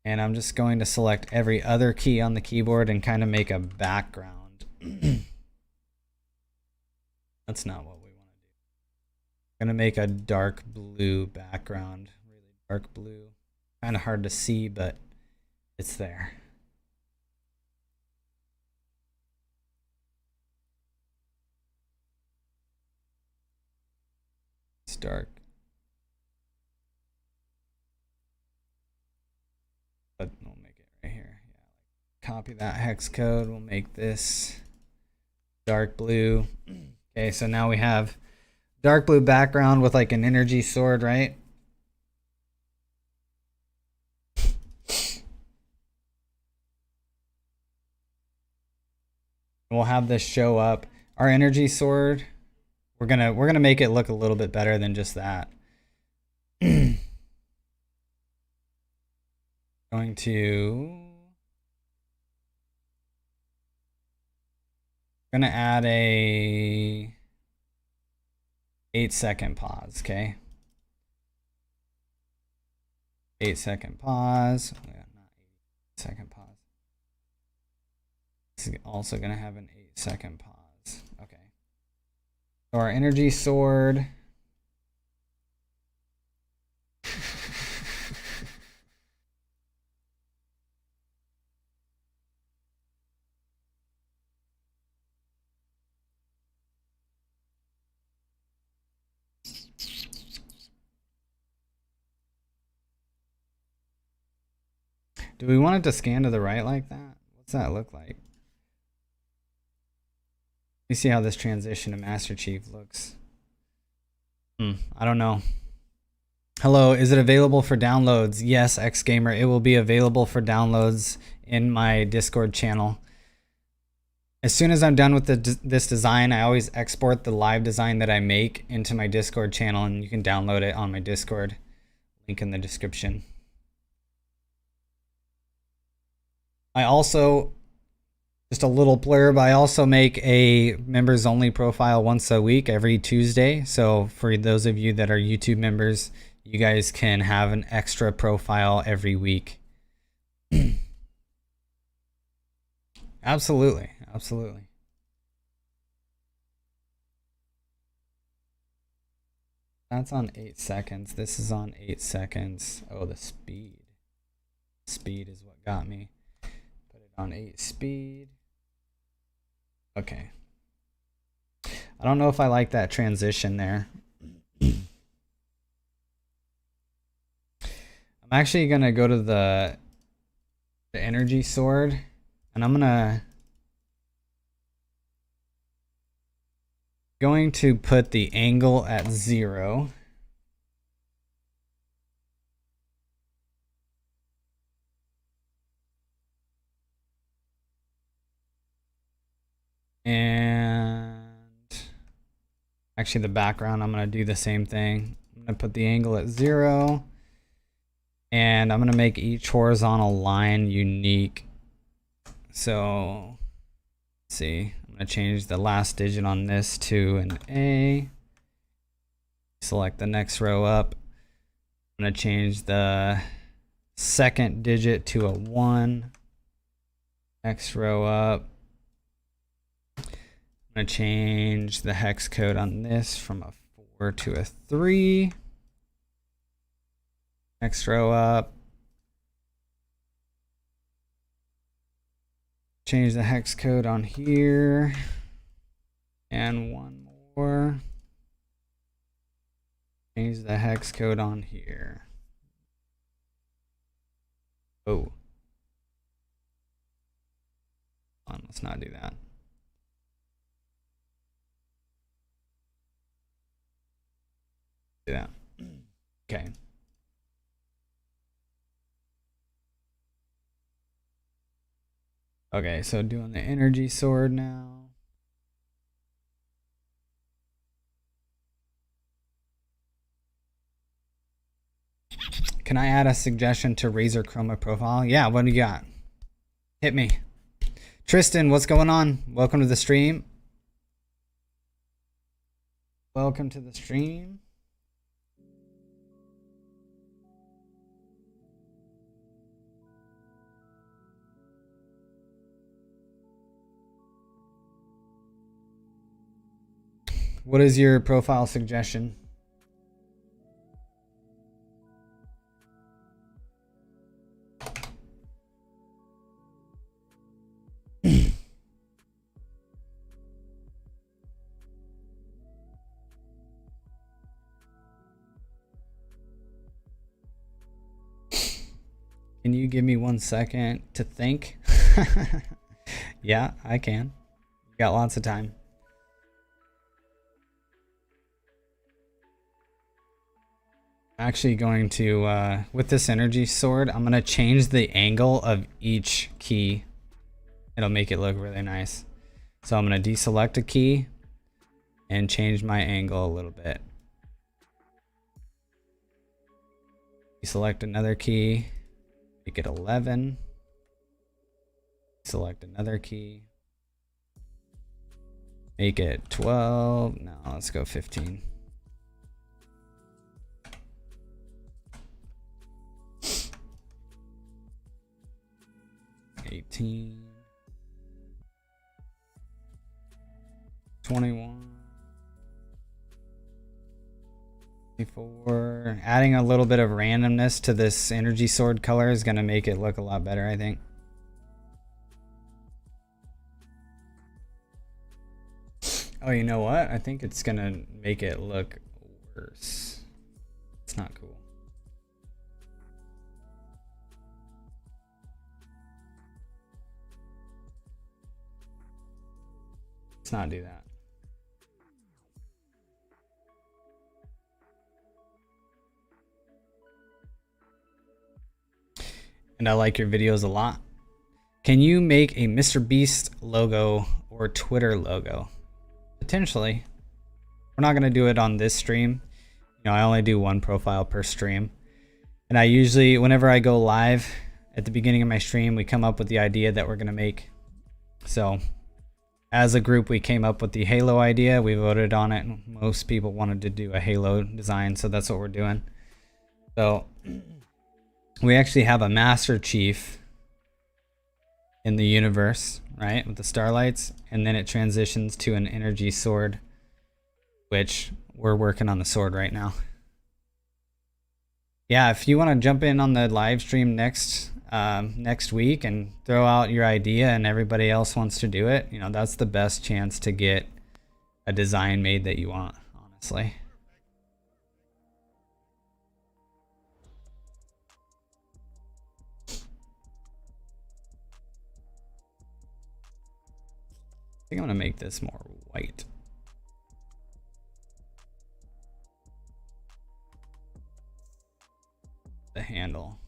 And I'm just going to select every other key on the keyboard and kind of make a background. That's not what we want to do. I'm going to make a dark blue background. Really dark blue. Kind of hard to see, but it's there. It's dark. But we'll make it right here. Yeah, copy that hex code. We'll make this dark blue. Okay, so now we have dark blue background with like an energy sword, right? We'll have this show up. Our energy sword, we're gonna make it look a little bit better than just that. Going to add a 8-second pause, okay? 8-second pause. Oh, yeah, not 8-second pause. This is also going to have an 8-second pause. Okay. So our energy sword. Do we want it to scan to the right like that? What's that look like? Let me see how this transition to Master Chief looks. I don't know. Hello, is it available for downloads? Yes, XGamer, it will be available for downloads in my Discord channel. As soon as I'm done with this design, I always export the live design that I make into my Discord channel, and you can download it on my Discord. Link in the description. I also, just a little blurb, I also make a members only profile once a week, every Tuesday. So for those of you that are YouTube members, you guys can have an extra profile every week. Absolutely, absolutely. That's on 8 seconds. This is on 8 seconds. Oh, the speed. Speed is what got me. Put it on 8 speed. Okay. I don't know if I like that transition there. I'm actually gonna go to the energy sword, and I'm going to put the angle at 0. And actually the background, I'm going to do the same thing. I'm going to put the angle at 0. And I'm going to make each horizontal line unique. So let's see. I'm going to change the last digit on this to an A. Select the next row up. I'm going to change the second digit to a 1. Next row up. I'm going to change the hex code on this from a 4 to a 3. Next row up. Change the hex code on here. And one more. Change the hex code on here. Oh. Let's not do that. Do that. Okay. Okay, so doing the energy sword now. Can I add a suggestion to Razer Chroma Profile? Yeah, what do you got? Hit me. Tristan, what's going on? Welcome to the stream. Welcome to the stream. What is your profile suggestion? Can you give me 1 second to think? Yeah, I can. Got lots of time. I'm actually going to, with this energy sword, I'm going to change the angle of each key. It'll make it look really nice. So I'm going to deselect a key and change my angle a little bit. Deselect another key, make it 11. Select another key, make it 12. No, let's go 15. $18, 21, 24. Adding a little bit of randomness to this energy sword color is going to make it look a lot better, I think. Oh, you know what? I think it's going to make it look worse. It's not cool. Let's not do that. And I like your videos a lot. Can you make a Mr. Beast logo or Twitter logo? Potentially. We're not going to do it on this stream. You know, I only do one profile per stream. And I usually, whenever I go live at the beginning of my stream, we come up with the idea that we're going to make. So as a group, we came up with the Halo idea. We voted on it. And most people wanted to do a Halo design. So that's what we're doing. So we actually have a Master Chief in the universe, right, with the starlights, and then it transitions to an energy sword, which we're working on the sword right now. Yeah, if you want to jump in on the live stream next week and throw out your idea and everybody else wants to do it, you know, that's the best chance to get a design made that you want, honestly. I think I'm gonna make this more white. The handle.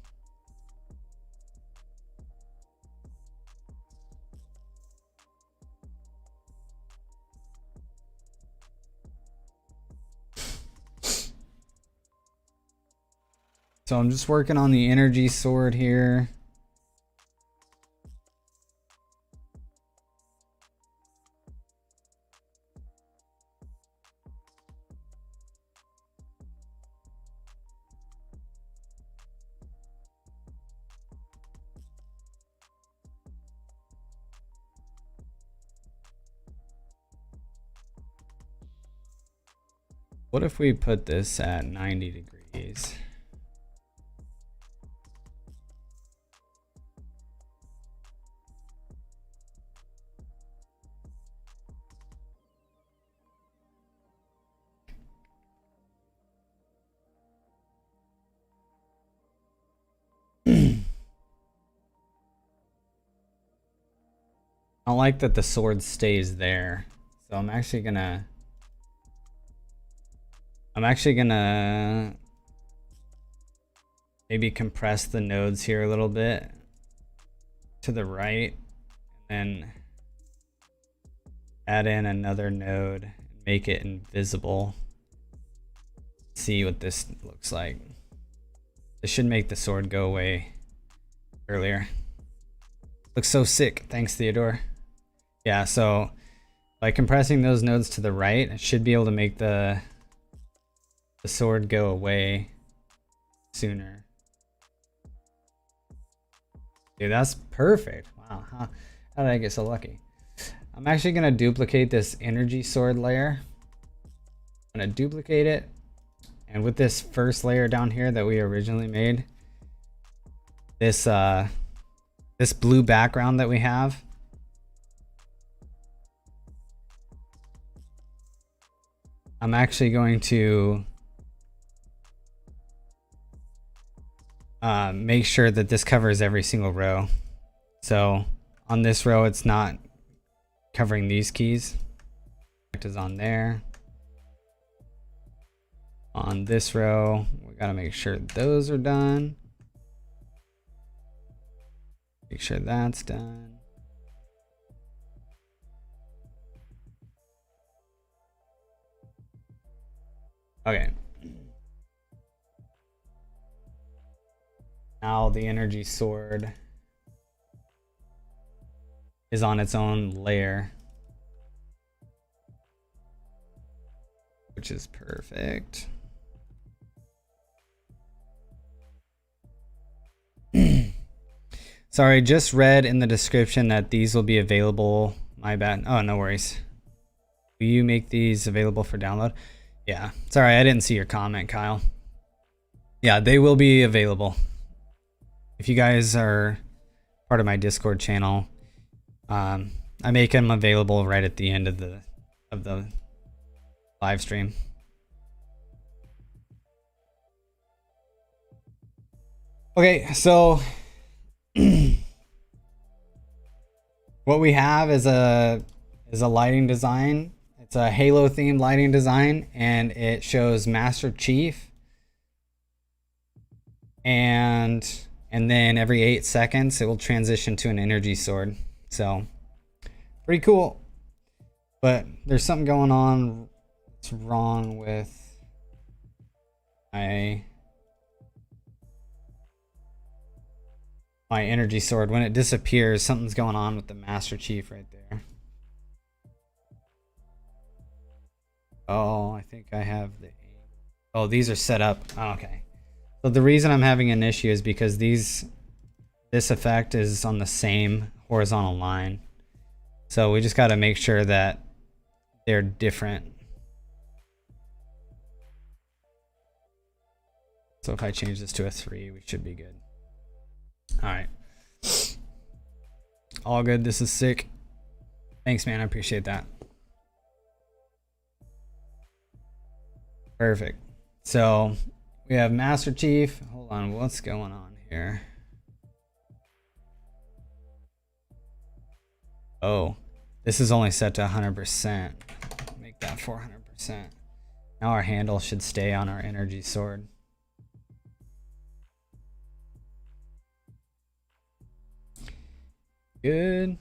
So I'm just working on the energy sword here. What if we put this at 90 degrees? I don't like that the sword stays there. So I'm actually gonna maybe compress the nodes here a little bit to the right, and then add in another node, make it invisible. See what this looks like. This should make the sword go away earlier. Looks so sick. Thanks, Theodore. Yeah, so by compressing those nodes to the right, it should be able to make the sword go away sooner. Dude, that's perfect. Wow, how did I get so lucky? I'm actually gonna duplicate this energy sword layer. I'm gonna duplicate it, and with this first layer down here that we originally made, this this blue background that we have, I'm actually going to make sure that this covers every single row. So on this row, it's not covering these keys. It is on there. On this row, we gotta make sure those are done. Make sure that's done. Okay. Now the energy sword is on its own layer, which is perfect. Sorry, just read in the description that these will be available. My bad. Oh, no worries. Will you make these available for download? Yeah. Sorry, I didn't see your comment, Kyle. Yeah, they will be available. If you guys are part of my Discord channel, I make them available right at the end of the live stream. Okay, so what we have is a lighting design. It's a Halo themed lighting design, and it shows Master Chief, and then every 8 seconds it will transition to an energy sword. So pretty cool. But there's something going on. What's wrong with my energy sword? When it disappears, something's going on with the Master Chief right there. Oh, I think I have the... Oh, these are set up. Oh, okay. So the reason I'm having an issue is because this effect is on the same horizontal line. So we just got to make sure that they're different. So if I change this to a 3, we should be good. All right. All good. This is sick. Thanks, man. I appreciate that. Perfect. So we have Master Chief. Hold on. What's going on here? Oh, this is only set to 100%. Make that 400%. Now our handle should stay on our energy sword. Good.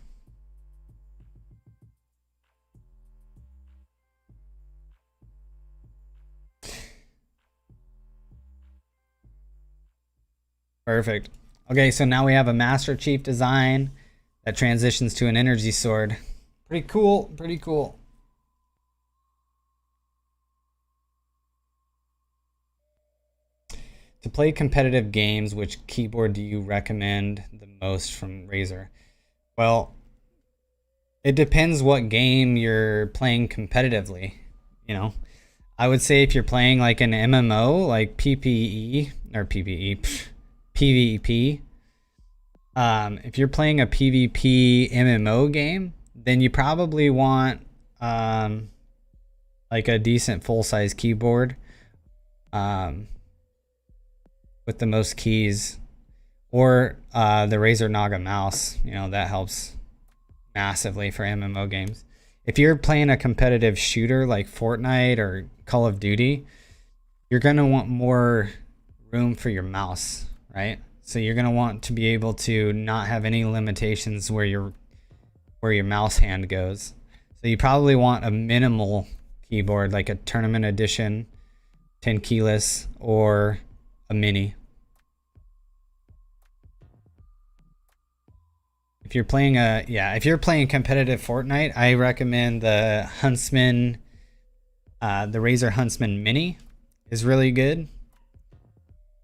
Perfect. Okay, so now we have a Master Chief design that transitions to an energy sword. Pretty cool, pretty cool. To play competitive games, which keyboard do you recommend the most from Razer? Well, it depends what game you're playing competitively. You know, I would say if you're playing like an MMO, like PvE, PvP. If you're playing a PvP MMO game, then you probably want like a decent full-size keyboard with the most keys, or the Razer Naga mouse. You know, that helps massively for MMO games. If you're playing a competitive shooter like Fortnite or Call of Duty, you're gonna want more room for your mouse, right? So you're gonna want to be able to not have any limitations where your mouse hand goes. So you probably want a minimal keyboard, like a tournament edition 10 keyless or a mini. if you're playing if you're playing competitive Fortnite, I recommend the Huntsman, the Razer Huntsman Mini is really good.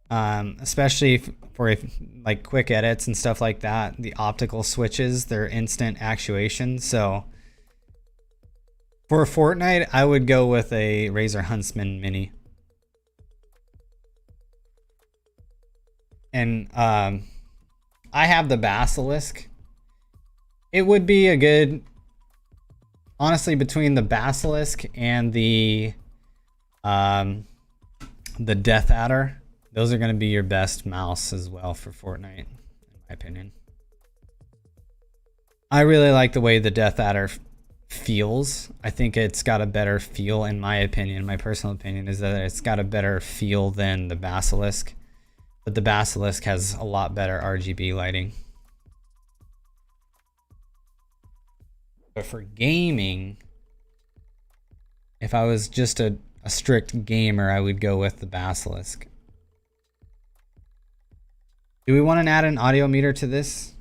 Especially for like quick edits and stuff like that. The optical switches, they're instant actuation. So for Fortnite, I would go with a Razer Huntsman Mini. And I have the Basilisk. It would be a good, honestly, between the Basilisk and the Death Adder, those are going to be your best mouse as well for Fortnite, in my opinion. I really like the way the Death Adder feels. I think it's got a better feel, in my opinion. My personal opinion is that it's got a better feel than the Basilisk. But the Basilisk has a lot better RGB lighting. But for gaming, if I was just a strict gamer, I would go with the Basilisk. Do we want to add an audio meter to this?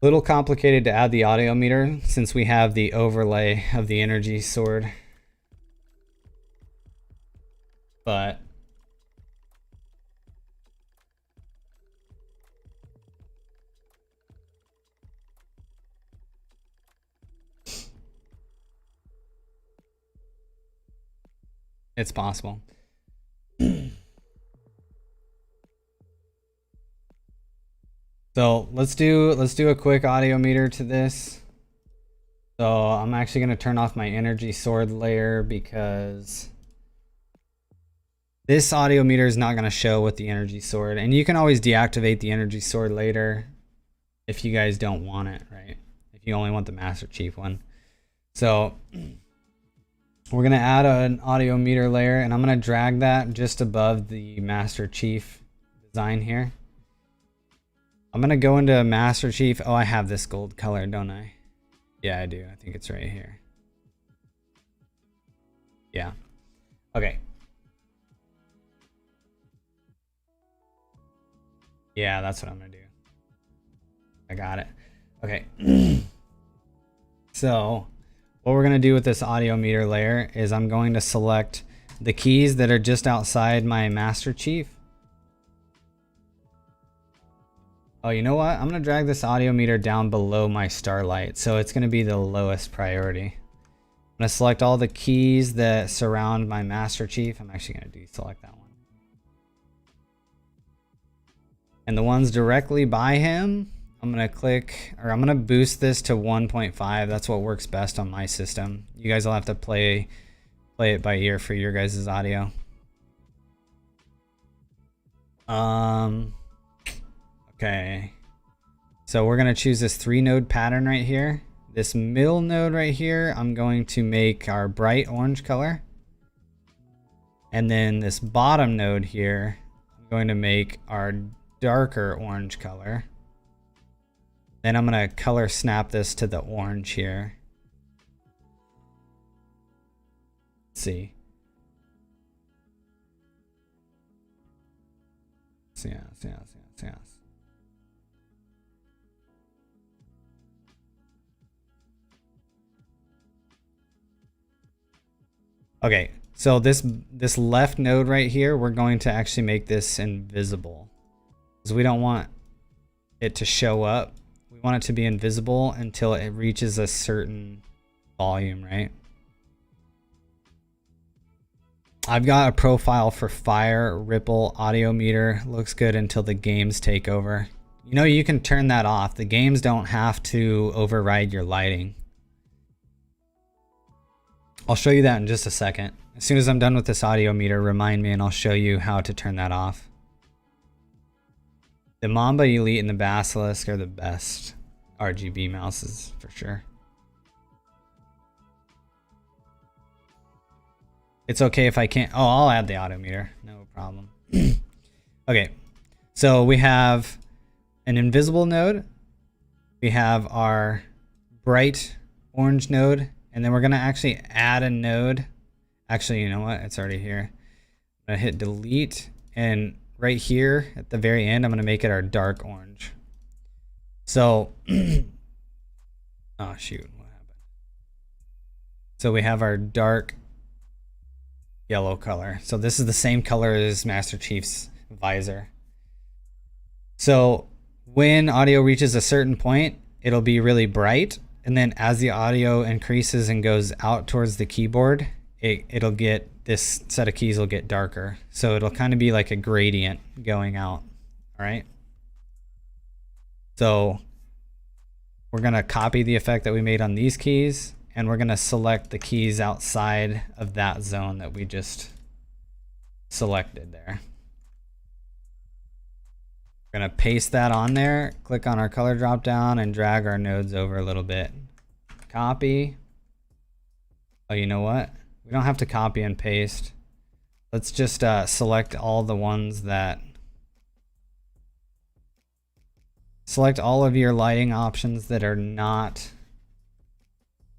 A little complicated to add the audio meter since we have the overlay of the energy sword. But it's possible. So let's do a quick audio meter to this. So I'm actually going to turn off my energy sword layer because this audio meter is not going to show with the energy sword, and you can always deactivate the energy sword later if you guys don't want it, right? If you only want the Master Chief one. So we're going to add an audio meter layer, and I'm going to drag that just above the Master Chief design here. I'm going to go into Master Chief. Oh, I have this gold color, don't I? Yeah, I do. I think it's right here. Yeah. Okay. Yeah, that's what I'm going to do. I got it. Okay. So what we're going to do with this audio meter layer is I'm going to select the keys that are just outside my Master Chief. Oh, you know what? I'm going to drag this audio meter down below my Starlight, so it's going to be the lowest priority. I'm going to select all the keys that surround my Master Chief. I'm actually going to deselect that one. And the ones directly by him, I'm going to click, or I'm going to boost this to 1.5. That's what works best on my system. You guys will have to play it by ear for your guys' audio. Okay, so we're going to choose this 3-node pattern right here. This middle node right here, I'm going to make our bright orange color. And then this bottom node here, I'm going to make our darker orange color. Then I'm going to color snap this to the orange here. Let's see. Yes. Okay, so this left node right here, we're going to actually make this invisible, because we don't want it to show up. We want it to be invisible until it reaches a certain volume, right? I've got a profile for fire, ripple, audio meter. Looks good until the games take over. You know, you can turn that off. The games don't have to override your lighting. I'll show you that in just a second. As soon as I'm done with this audio meter, remind me and I'll show you how to turn that off. The Mamba Elite and the Basilisk are the best RGB mouses for sure. It's okay if I can't. Oh, I'll add the audio meter. No problem. Okay, so we have an invisible node, We have our bright orange node, and then we're going to actually add a node. Actually, you know what? It's already here. I'm going to hit delete, and right here at the very end, I'm going to make it our dark orange. So, oh shoot, what happened? So we have our dark yellow color. So this is the same color as Master Chief's visor. So when audio reaches a certain point, it'll be really bright. And then as the audio increases and goes out towards the keyboard, it'll get, this set of keys will get darker. So it'll kind of be like a gradient going out. All right. So we're going to copy the effect that we made on these keys, and we're going to select the keys outside of that zone that we just selected there. We're going to paste that on there, click on our color drop down, and drag our nodes over a little bit. Copy. Oh, you know what? We don't have to copy and paste. Let's just select all the ones that, select all of your lighting options that are not,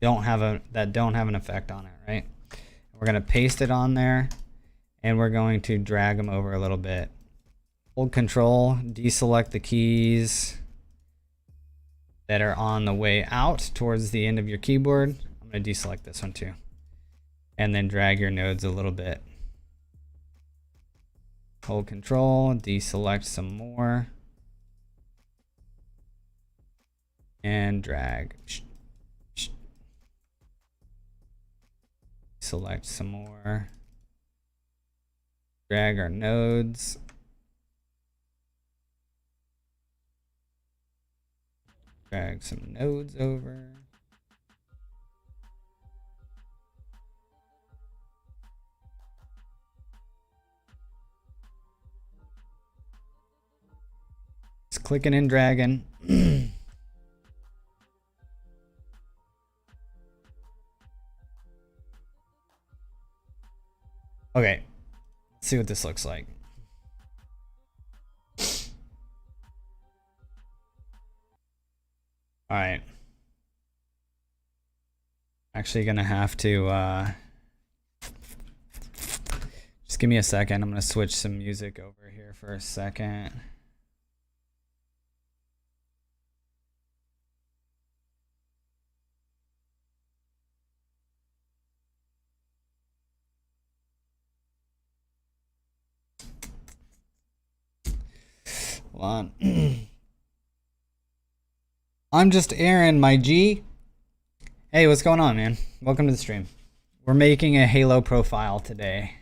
don't have an effect on it, right? We're going to paste it on there, and we're going to drag them over a little bit. Hold Control, deselect the keys that are on the way out towards the end of your keyboard. I'm going to deselect this one too. And then drag your nodes a little bit. Hold Control, deselect some more. And drag. Select some more. Drag our nodes. Drag some nodes over. Just clicking and dragging. Okay, let's see what this looks like. All right. Actually gonna have to just give me a second. I'm gonna switch some music over here for a second. Hold on. I'm just Aaron, my G. Hey, what's going on, man? Welcome to the stream. We're making a Halo profile today.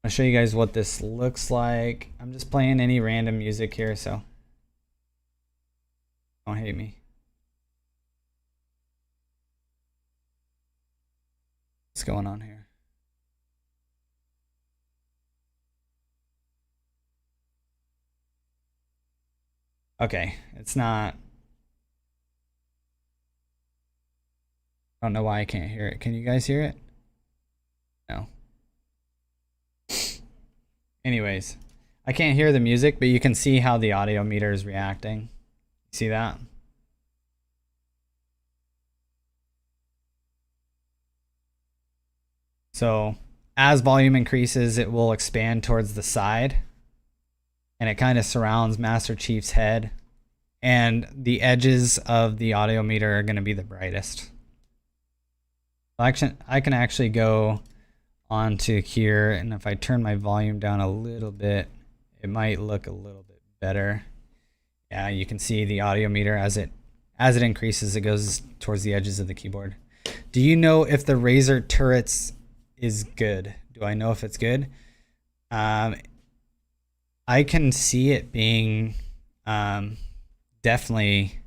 I'll show you guys what this looks like. I'm just playing any random music here, so don't hate me. What's going on here? Okay, it's not. I don't know why I can't hear it. Can you guys hear it? No. Anyways, I can't hear the music, but you can see how the audio meter is reacting. See that? So as volume increases, it will expand towards the side, and it kind of surrounds Master Chief's head, and the edges of the audio meter are going to be the brightest. I can actually go onto here, and if I turn my volume down a little bit, it might look a little bit better. Yeah, you can see the audio meter as it increases, it goes towards the edges of the keyboard. Do you know if the Razer turrets is good? Do I know if it's good? I can see it being definitely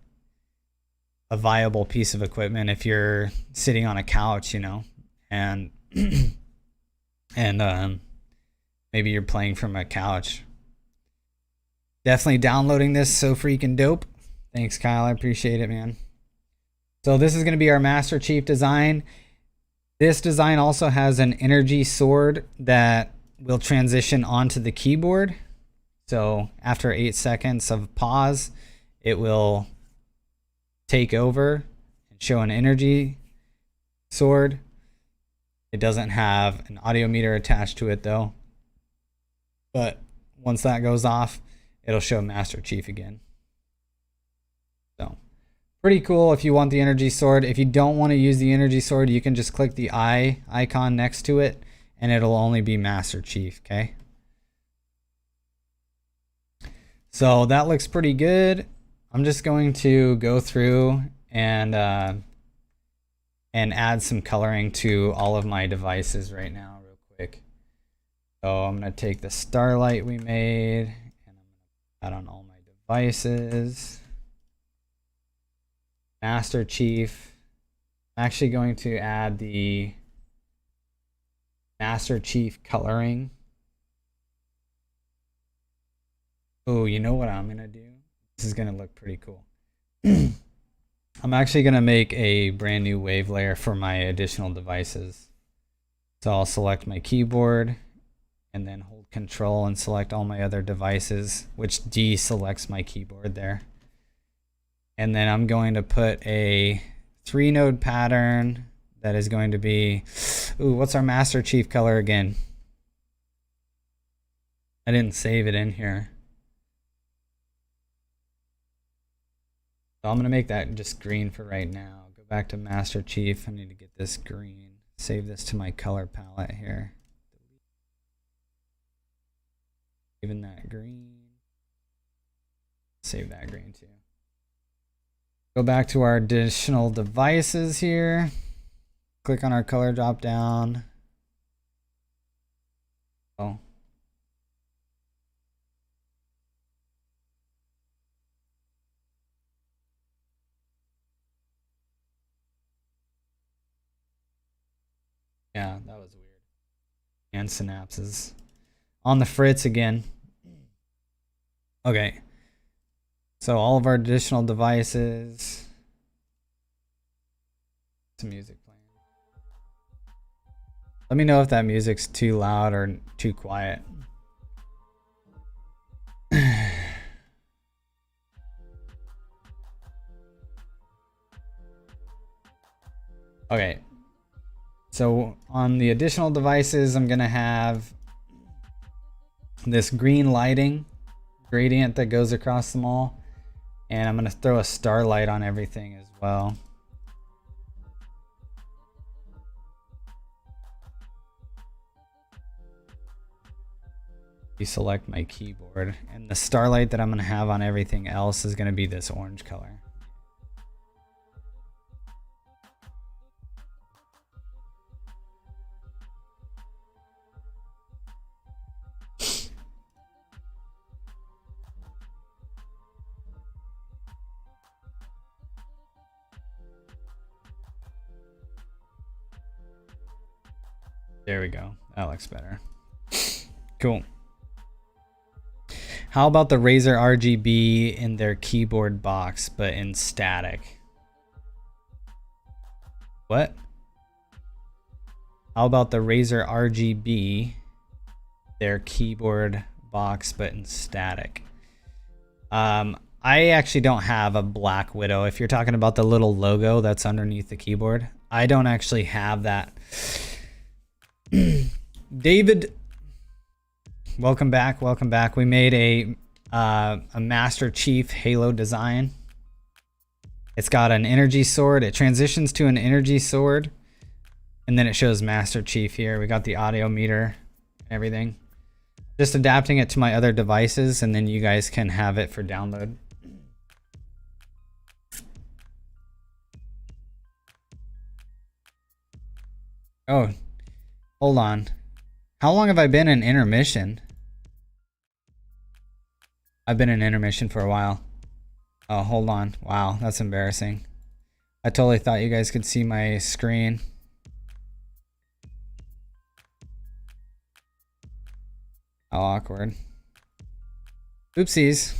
a viable piece of equipment if you're sitting on a couch, you know, and maybe you're playing from a couch. Definitely downloading this, so freaking dope. Thanks, Kyle. I appreciate it, man. So this is going to be our Master Chief design. This design also has an energy sword that will transition onto the keyboard. So after 8 seconds of pause, it will take over and show an energy sword. It doesn't have an audio meter attached to it though. But once that goes off, it'll show Master Chief again. So pretty cool if you want the energy sword. If you don't want to use the energy sword, you can just click the eye icon next to it and it'll only be Master Chief, okay? So that looks pretty good. I'm just going to go through and add some coloring to all of my devices right now real quick. So I'm going to take the starlight we made and I'm going to add on all my devices. Master Chief. I'm actually going to add the Master Chief coloring. Oh, you know what I'm going to do? This is going to look pretty cool. I'm actually going to make a brand new wave layer for my additional devices. So I'll select my keyboard and then hold Control and select all my other devices, which deselects my keyboard there. And then I'm going to put a 3-node pattern that is going to be, ooh, what's our Master Chief color again? I didn't save it in here. So I'm going to make that just green for right now. Go back to Master Chief. I need to get this green. Save this to my color palette here. Even that green. Save that green too. Go back to our additional devices here. Click on our color drop down. Oh. Yeah, that was weird. And synapses. On the fritz again. Okay. So all of our additional devices. Some music playing. Let me know if that music's too loud or too quiet. Okay. So on the additional devices, I'm going to have this green lighting gradient that goes across them all. And I'm going to throw a starlight on everything as well. Deselect my keyboard. And the starlight that I'm going to have on everything else is going to be this orange color. There we go. That looks better. Cool. How about the Razer RGB in their keyboard box, but in static? What? How about the Razer RGB, their keyboard box, but in static? I actually don't have a Black Widow. If you're talking about the little logo that's underneath the keyboard, I don't actually have that. David, welcome back. Welcome back. We made a Master Chief Halo design. It's got an energy sword. It transitions to an energy sword, and then it shows Master Chief here. We got the audio meter and everything. Just adapting it to my other devices, and then you guys can have it for download. Oh, hold on. How long have I been in intermission? I've been in intermission for a while. Oh, hold on. Wow, that's embarrassing. I totally thought you guys could see my screen. How awkward. Oopsies.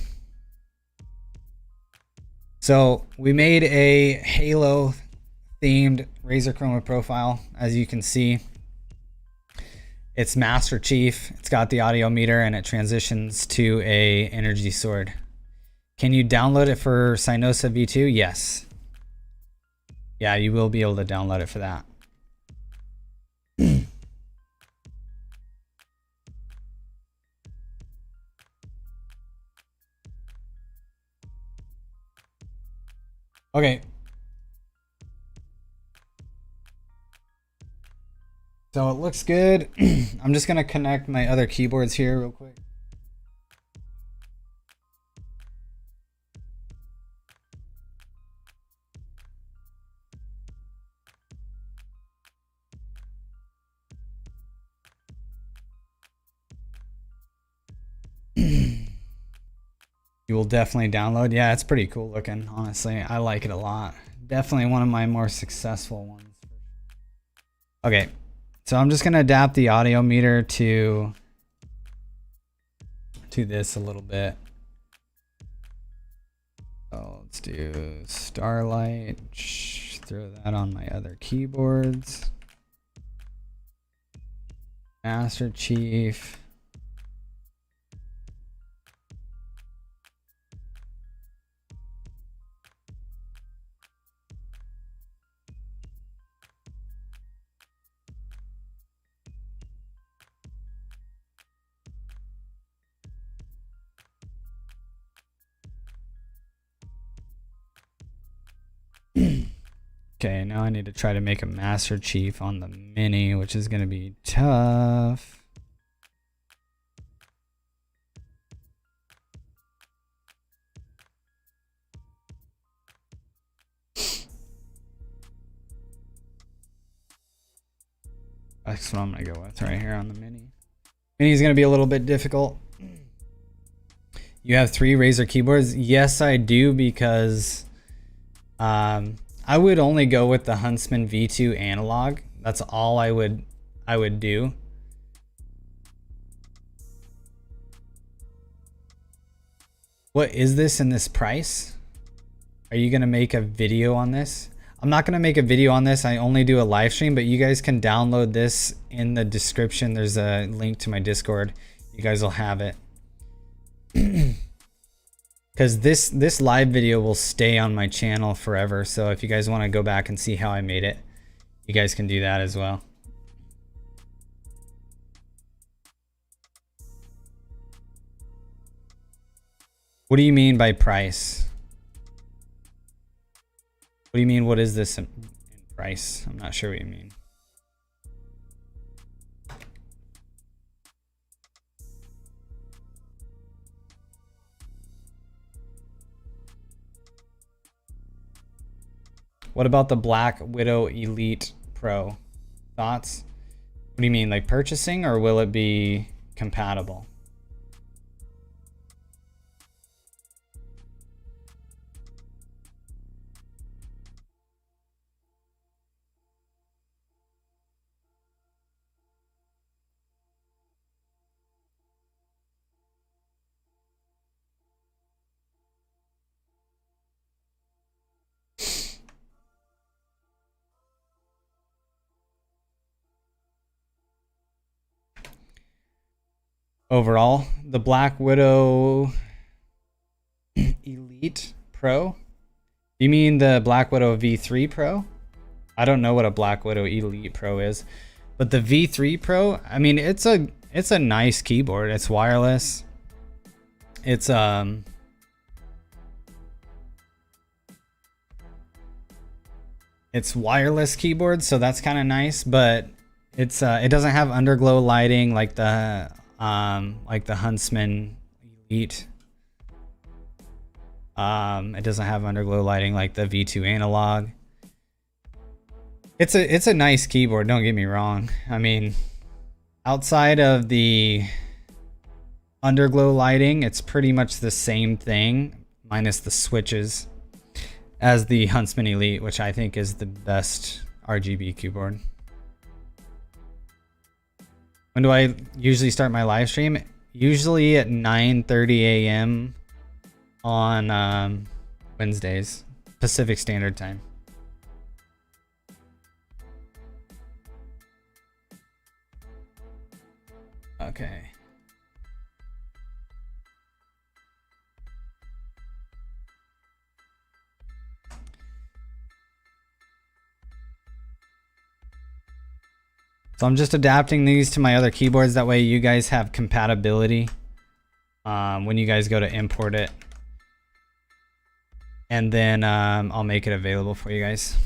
So we made a Halo themed Razer Chroma Profile, as you can see. It's Master Chief. It's got the audio meter and it transitions to a energy sword. Can you download it for Synosa V2? Yes. Yeah, you will be able to download it for that. Okay. So it looks good. I'm just gonna connect my other keyboards here real quick. You will definitely download. Yeah, it's pretty cool looking, honestly. I like it a lot. Definitely one of my more successful ones. Okay, so I'm just gonna adapt the audio meter to this a little bit. So let's do Starlight. Throw that on my other keyboards. Master Chief. Okay, now I need to try to make a Master Chief on the Mini, which is going to be tough. That's what I'm going to go with right here on the Mini. Mini is going to be a little bit difficult. You have 3 Razer keyboards? Yes, I do, because I would only go with the Huntsman V2 analog. That's all I would do. What is this in this price? Are you gonna make a video on this? I'm not gonna make a video on this. I only do a live stream, but you guys can download this in the description. There's a link to my Discord. You guys will have it. Because this live video will stay on my channel forever. So if you guys want to go back and see how I made it, you guys can do that as well. What do you mean by price? What do you mean? What is this in price? I'm not sure what you mean. What about the Black Widow Elite Pro? Thoughts? What do you mean, like purchasing, or will it be compatible? Overall, the Black Widow Elite Pro? You mean the Black Widow V3 Pro? I don't know what a Black Widow Elite Pro is, but the V3 Pro, I mean, it's a nice keyboard. It's wireless. It's wireless keyboard, so that's kind of nice, but it's it doesn't have underglow lighting like the Huntsman Elite. It doesn't have underglow lighting like the V2 analog. It's a nice keyboard, don't get me wrong. I mean, outside of the underglow lighting, it's pretty much the same thing, minus the switches, as the Huntsman Elite, which I think is the best RGB keyboard. When do I usually start my live stream? Usually at 9:30 a.m. on Wednesdays, Pacific Standard Time. Okay. So I'm just adapting these to my other keyboards. That way you guys have compatibility when you guys go to import it. And then I'll make it available for you guys.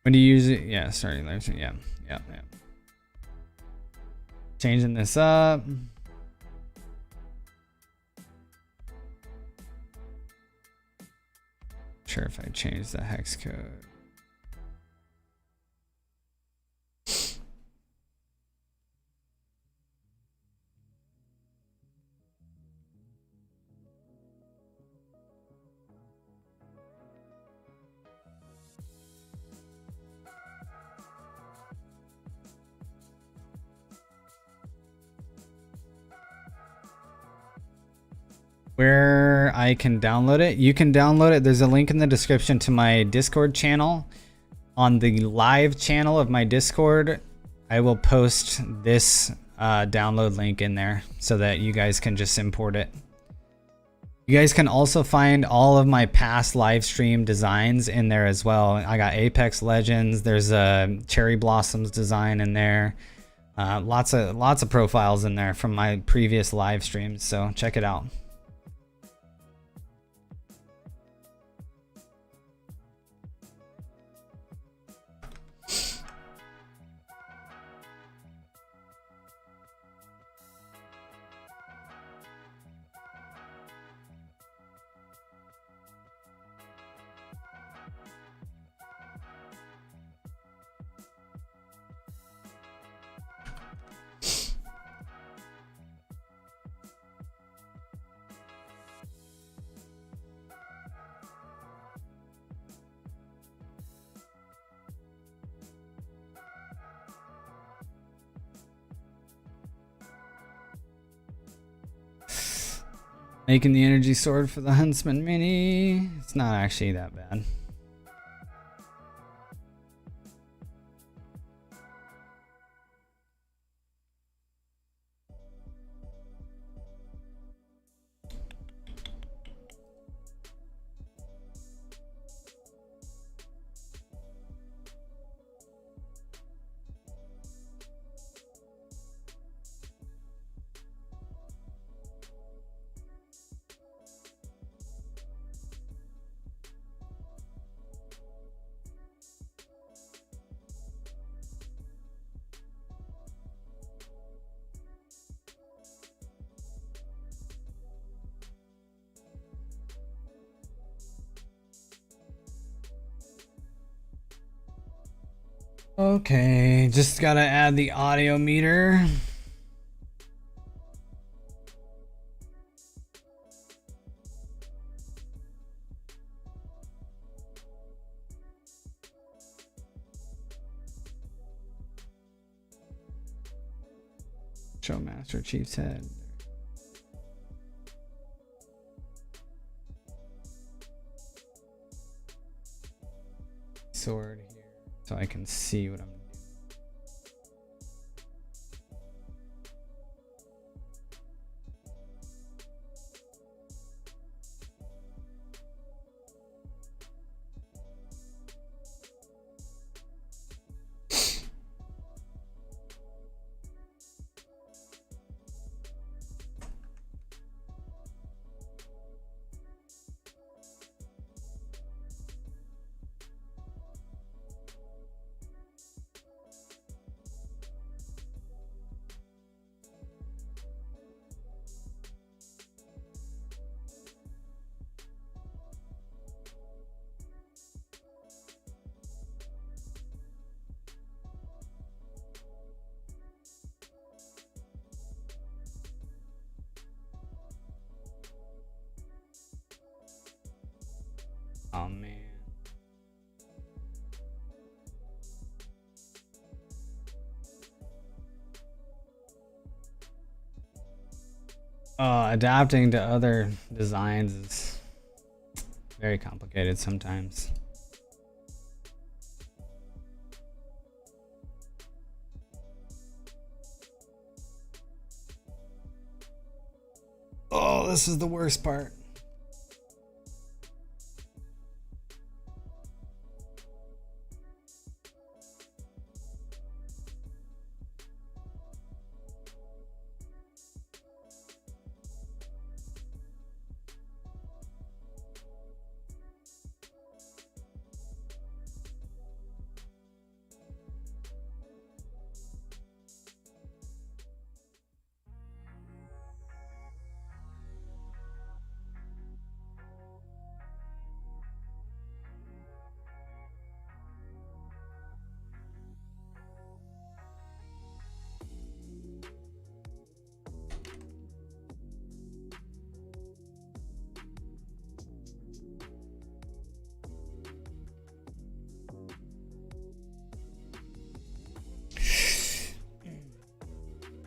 When do you use it? Yeah, starting live stream. Yeah. Changing this up. Sure if I change the hex code. Where I can download it, you can download it. There's a link in the description to my Discord channel. On the live channel of my Discord, I will post this download link in there so that you guys can just import it. You guys can also find all of my past live stream designs in there as well. I got Apex Legends. There's a Cherry Blossoms design in there. Lots of profiles in there from my previous live streams. So check it out. Making the energy sword for the Huntsman Mini. It's not actually that bad. Okay, just gotta add the audio meter. Show Master Chief's head. Sword here so I can see what I'm doing. Oh man. Adapting to other designs is very complicated sometimes. Oh, this is the worst part.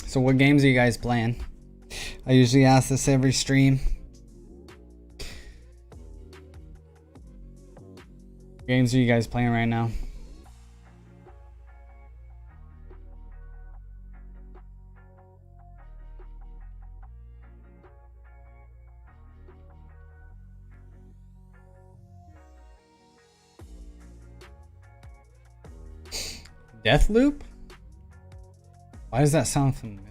So what games are you guys playing? I usually ask this every stream. Games are you guys playing right now? Deathloop? Why does that sound familiar?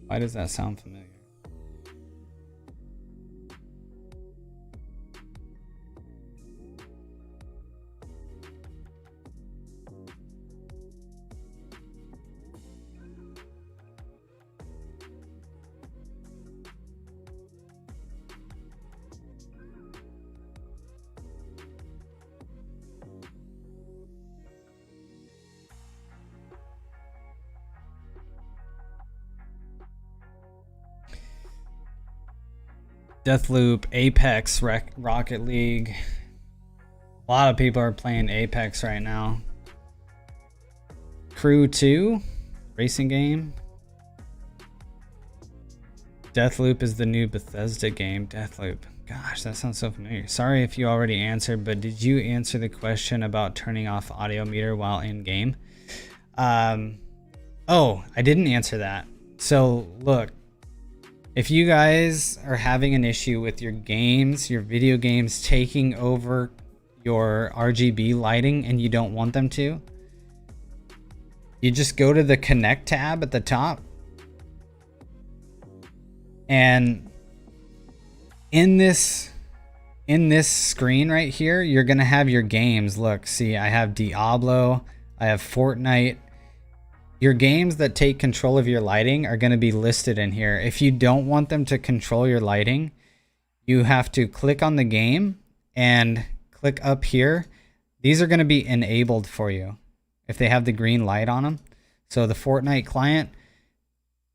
Why does that sound familiar? Deathloop, Apex, Rocket League. A lot of people are playing Apex right now. Crew 2, racing game. Deathloop is the new Bethesda game. Deathloop. Gosh, that sounds so familiar. Sorry if you already answered, but did you answer the question about turning off audio meter while in game? Oh, I didn't answer that. So look, if you guys are having an issue with your games, your video games taking over your RGB lighting and you don't want them to, you just go to the Connect tab at the top. And in this screen right here, you're going to have your games. Look, see, I have Diablo, I have Fortnite. Your games that take control of your lighting are going to be listed in here. If you don't want them to control your lighting, you have to click on the game and click up here. These are going to be enabled for you if they have the green light on them. So the Fortnite client,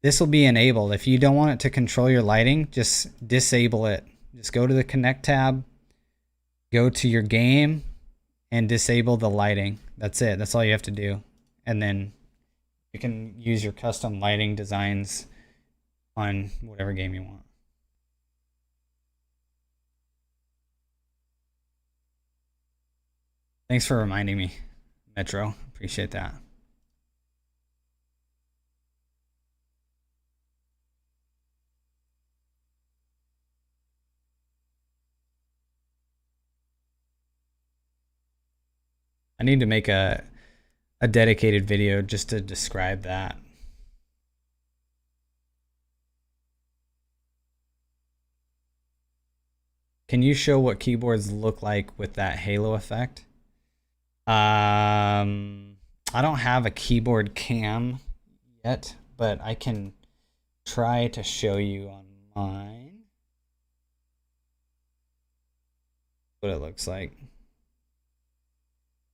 this will be enabled. If you don't want it to control your lighting, just disable it. Just go to the Connect tab, go to your game, and disable the lighting. That's it. That's all you have to do. And then you can use your custom lighting designs on whatever game you want. Thanks for reminding me, Metro. Appreciate that. I need to make a dedicated video just to describe that. Can you show what keyboards look like with that halo effect? I don't have a keyboard cam yet, but I can try to show you on mine what it looks like.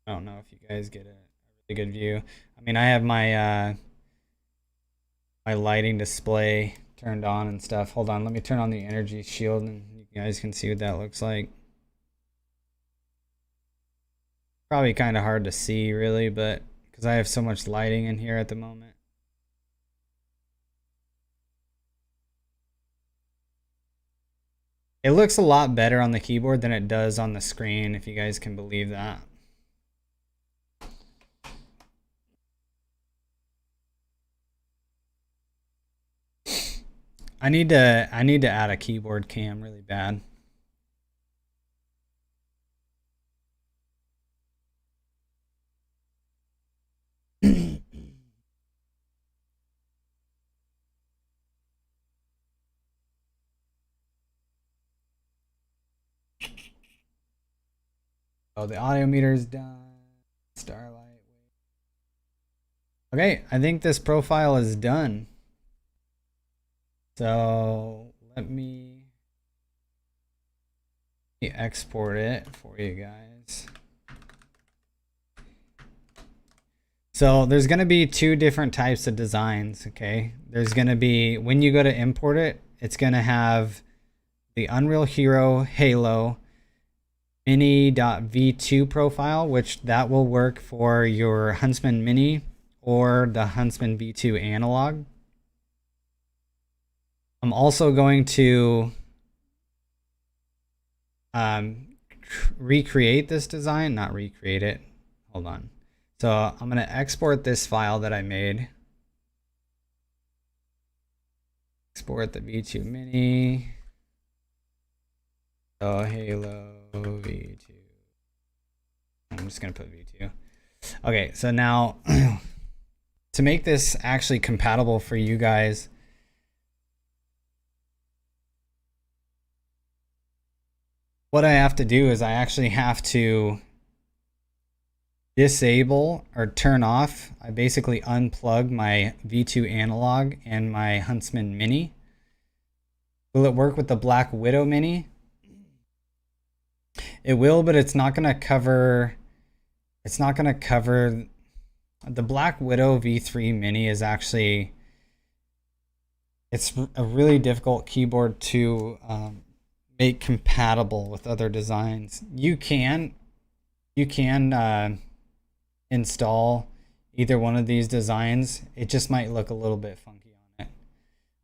I don't know if you guys get a really good view. I mean, I have my my lighting display turned on and stuff. Hold on, let me turn on the energy shield and you guys can see what that looks like. Probably kind of hard to see really, but because I have so much lighting in here at the moment. It looks a lot better on the keyboard than it does on the screen, if you guys can believe that. I need to add a keyboard cam really bad. Oh, the audio meter is done. Starlight. Okay, I think this profile is done. So let me export it for you guys. So there's going to be two different types of designs, okay? There's going to be, when you go to import it, it's going to have the UnrealHero Halo mini.v2 profile, which that will work for your Huntsman Mini or the Huntsman V2 analog. I'm also going to recreate this design, not recreate it. Hold on. So I'm going to export this file that I made. Export the V2 Mini. So Halo V2. I'm just going to put V2. Okay, so now to make this actually compatible for you guys, what I have to do is I actually have to disable or turn off. I basically unplug my V2 analog and my Huntsman Mini. Will it work with the Black Widow Mini? It will, but it's not going to cover. It's not going to cover. The Black Widow V3 Mini is actually. It's a really difficult keyboard to make compatible with other designs. You can install either one of these designs. It just might look a little bit funky on it.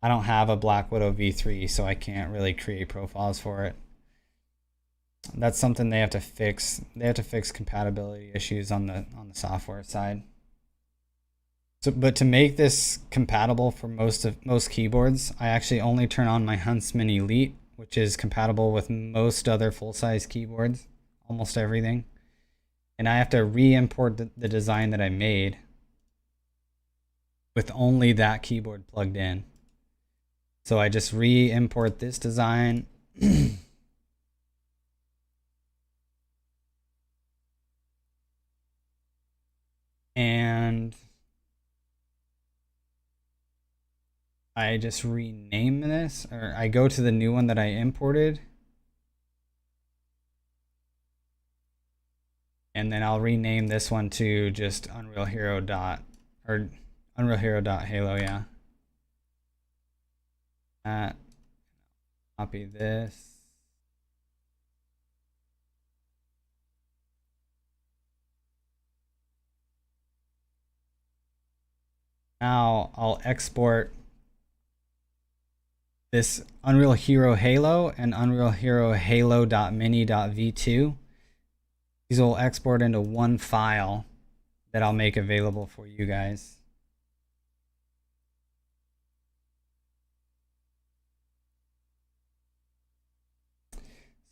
I don't have a Black Widow V3, so I can't really create profiles for it. That's something they have to fix. They have to fix compatibility issues on the software side. So, but to make this compatible for most keyboards, I actually only turn on my Huntsman Elite, which is compatible with most other full-size keyboards, almost everything. And I have to re-import the design that I made with only that keyboard plugged in. So I just re-import this design. And I just rename this, or I go to the new one that I imported. And then I'll rename this one to just UnrealHero UnrealHero.Halo, yeah. Copy this. Now I'll export this UnrealHero Halo and UnrealHero Halo.mini.v2. These will export into one file that I'll make available for you guys.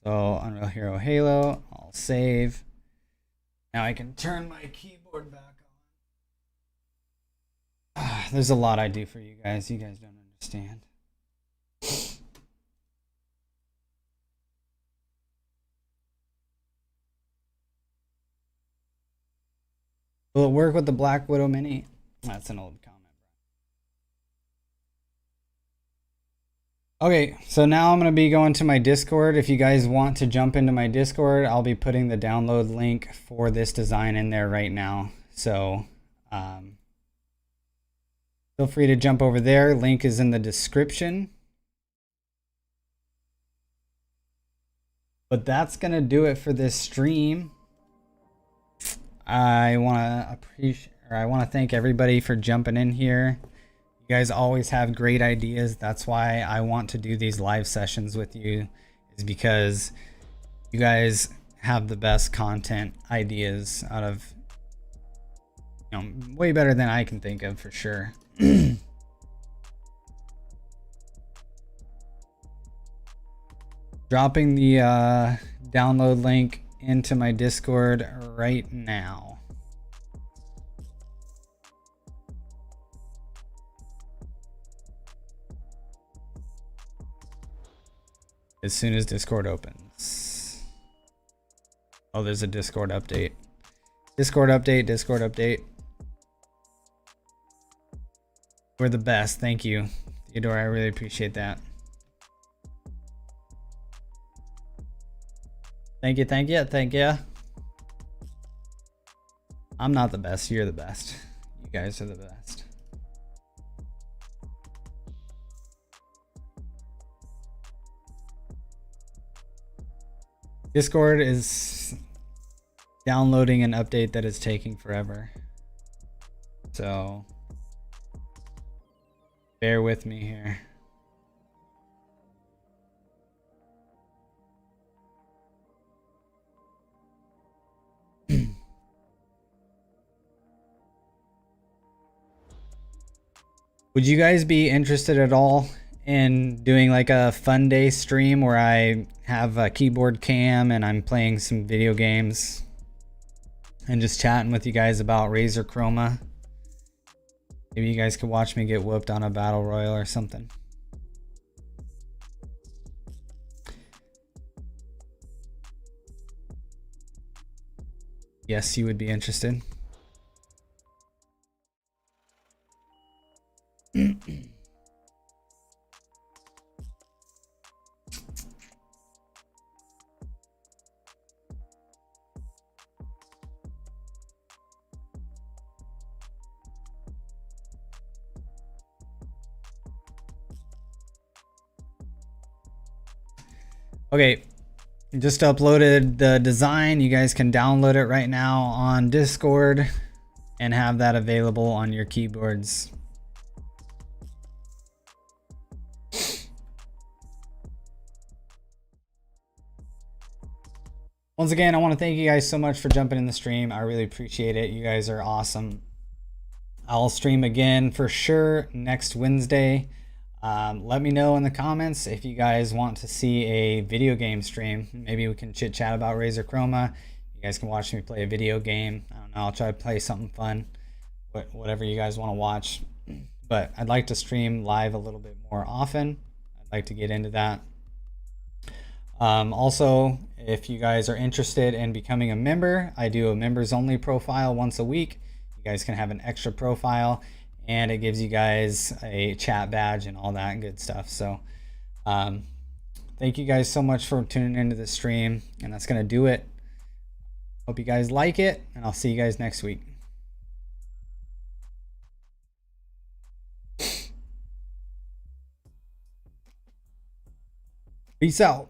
So UnrealHero Halo, I'll save. Now I can turn my keyboard back on. There's a lot I do for you guys. You guys don't understand. Will it work with the Black Widow Mini? That's an old comment. Okay, so now I'm going to be going to my Discord. If you guys want to jump into my Discord, I'll be putting the download link for this design in there right now. So Feel free to jump over there. Link is in the description. But that's gonna do it for this stream. I want to thank everybody for jumping in here. You guys always have great ideas. That's why I want to do these live sessions with you, is because you guys have the best content ideas out of, way better than I can think of for sure. Dropping the download link into my Discord right now. As soon as Discord opens. Oh, there's a Discord update. Discord update, Discord update. We're the best. Thank you, Theodore. I really appreciate that. Thank you, thank you, thank you. I'm not the best. You're the best. You guys are the best. Discord is downloading an update that is taking forever. So bear with me here. Would you guys be interested at all in doing like a fun day stream where I have a keyboard cam and I'm playing some video games and just chatting with you guys about Razer Chroma? Maybe you guys could watch me get whooped on a battle royal or something. Yes, you would be interested. Okay, just uploaded the design. You guys can download it right now on Discord and have that available on your keyboards. Once again, I want to thank you guys so much for jumping in the stream. I really appreciate it. You guys are awesome. I'll stream again for sure next Wednesday. Let me know in the comments if you guys want to see a video game stream. Maybe we can chit chat about Razer Chroma. You guys can watch me play a video game. I don't know, I'll try to play something fun, whatever you guys want to watch. But I'd like to stream live a little bit more often. I'd like to get into that. Also, if you guys are interested in becoming a member, I do a members only profile once a week. You guys can have an extra profile and it gives you guys a chat badge and all that good stuff. So thank you guys so much for tuning into the stream, and that's gonna do it. Hope you guys like it, and I'll see you guys next week. Peace out.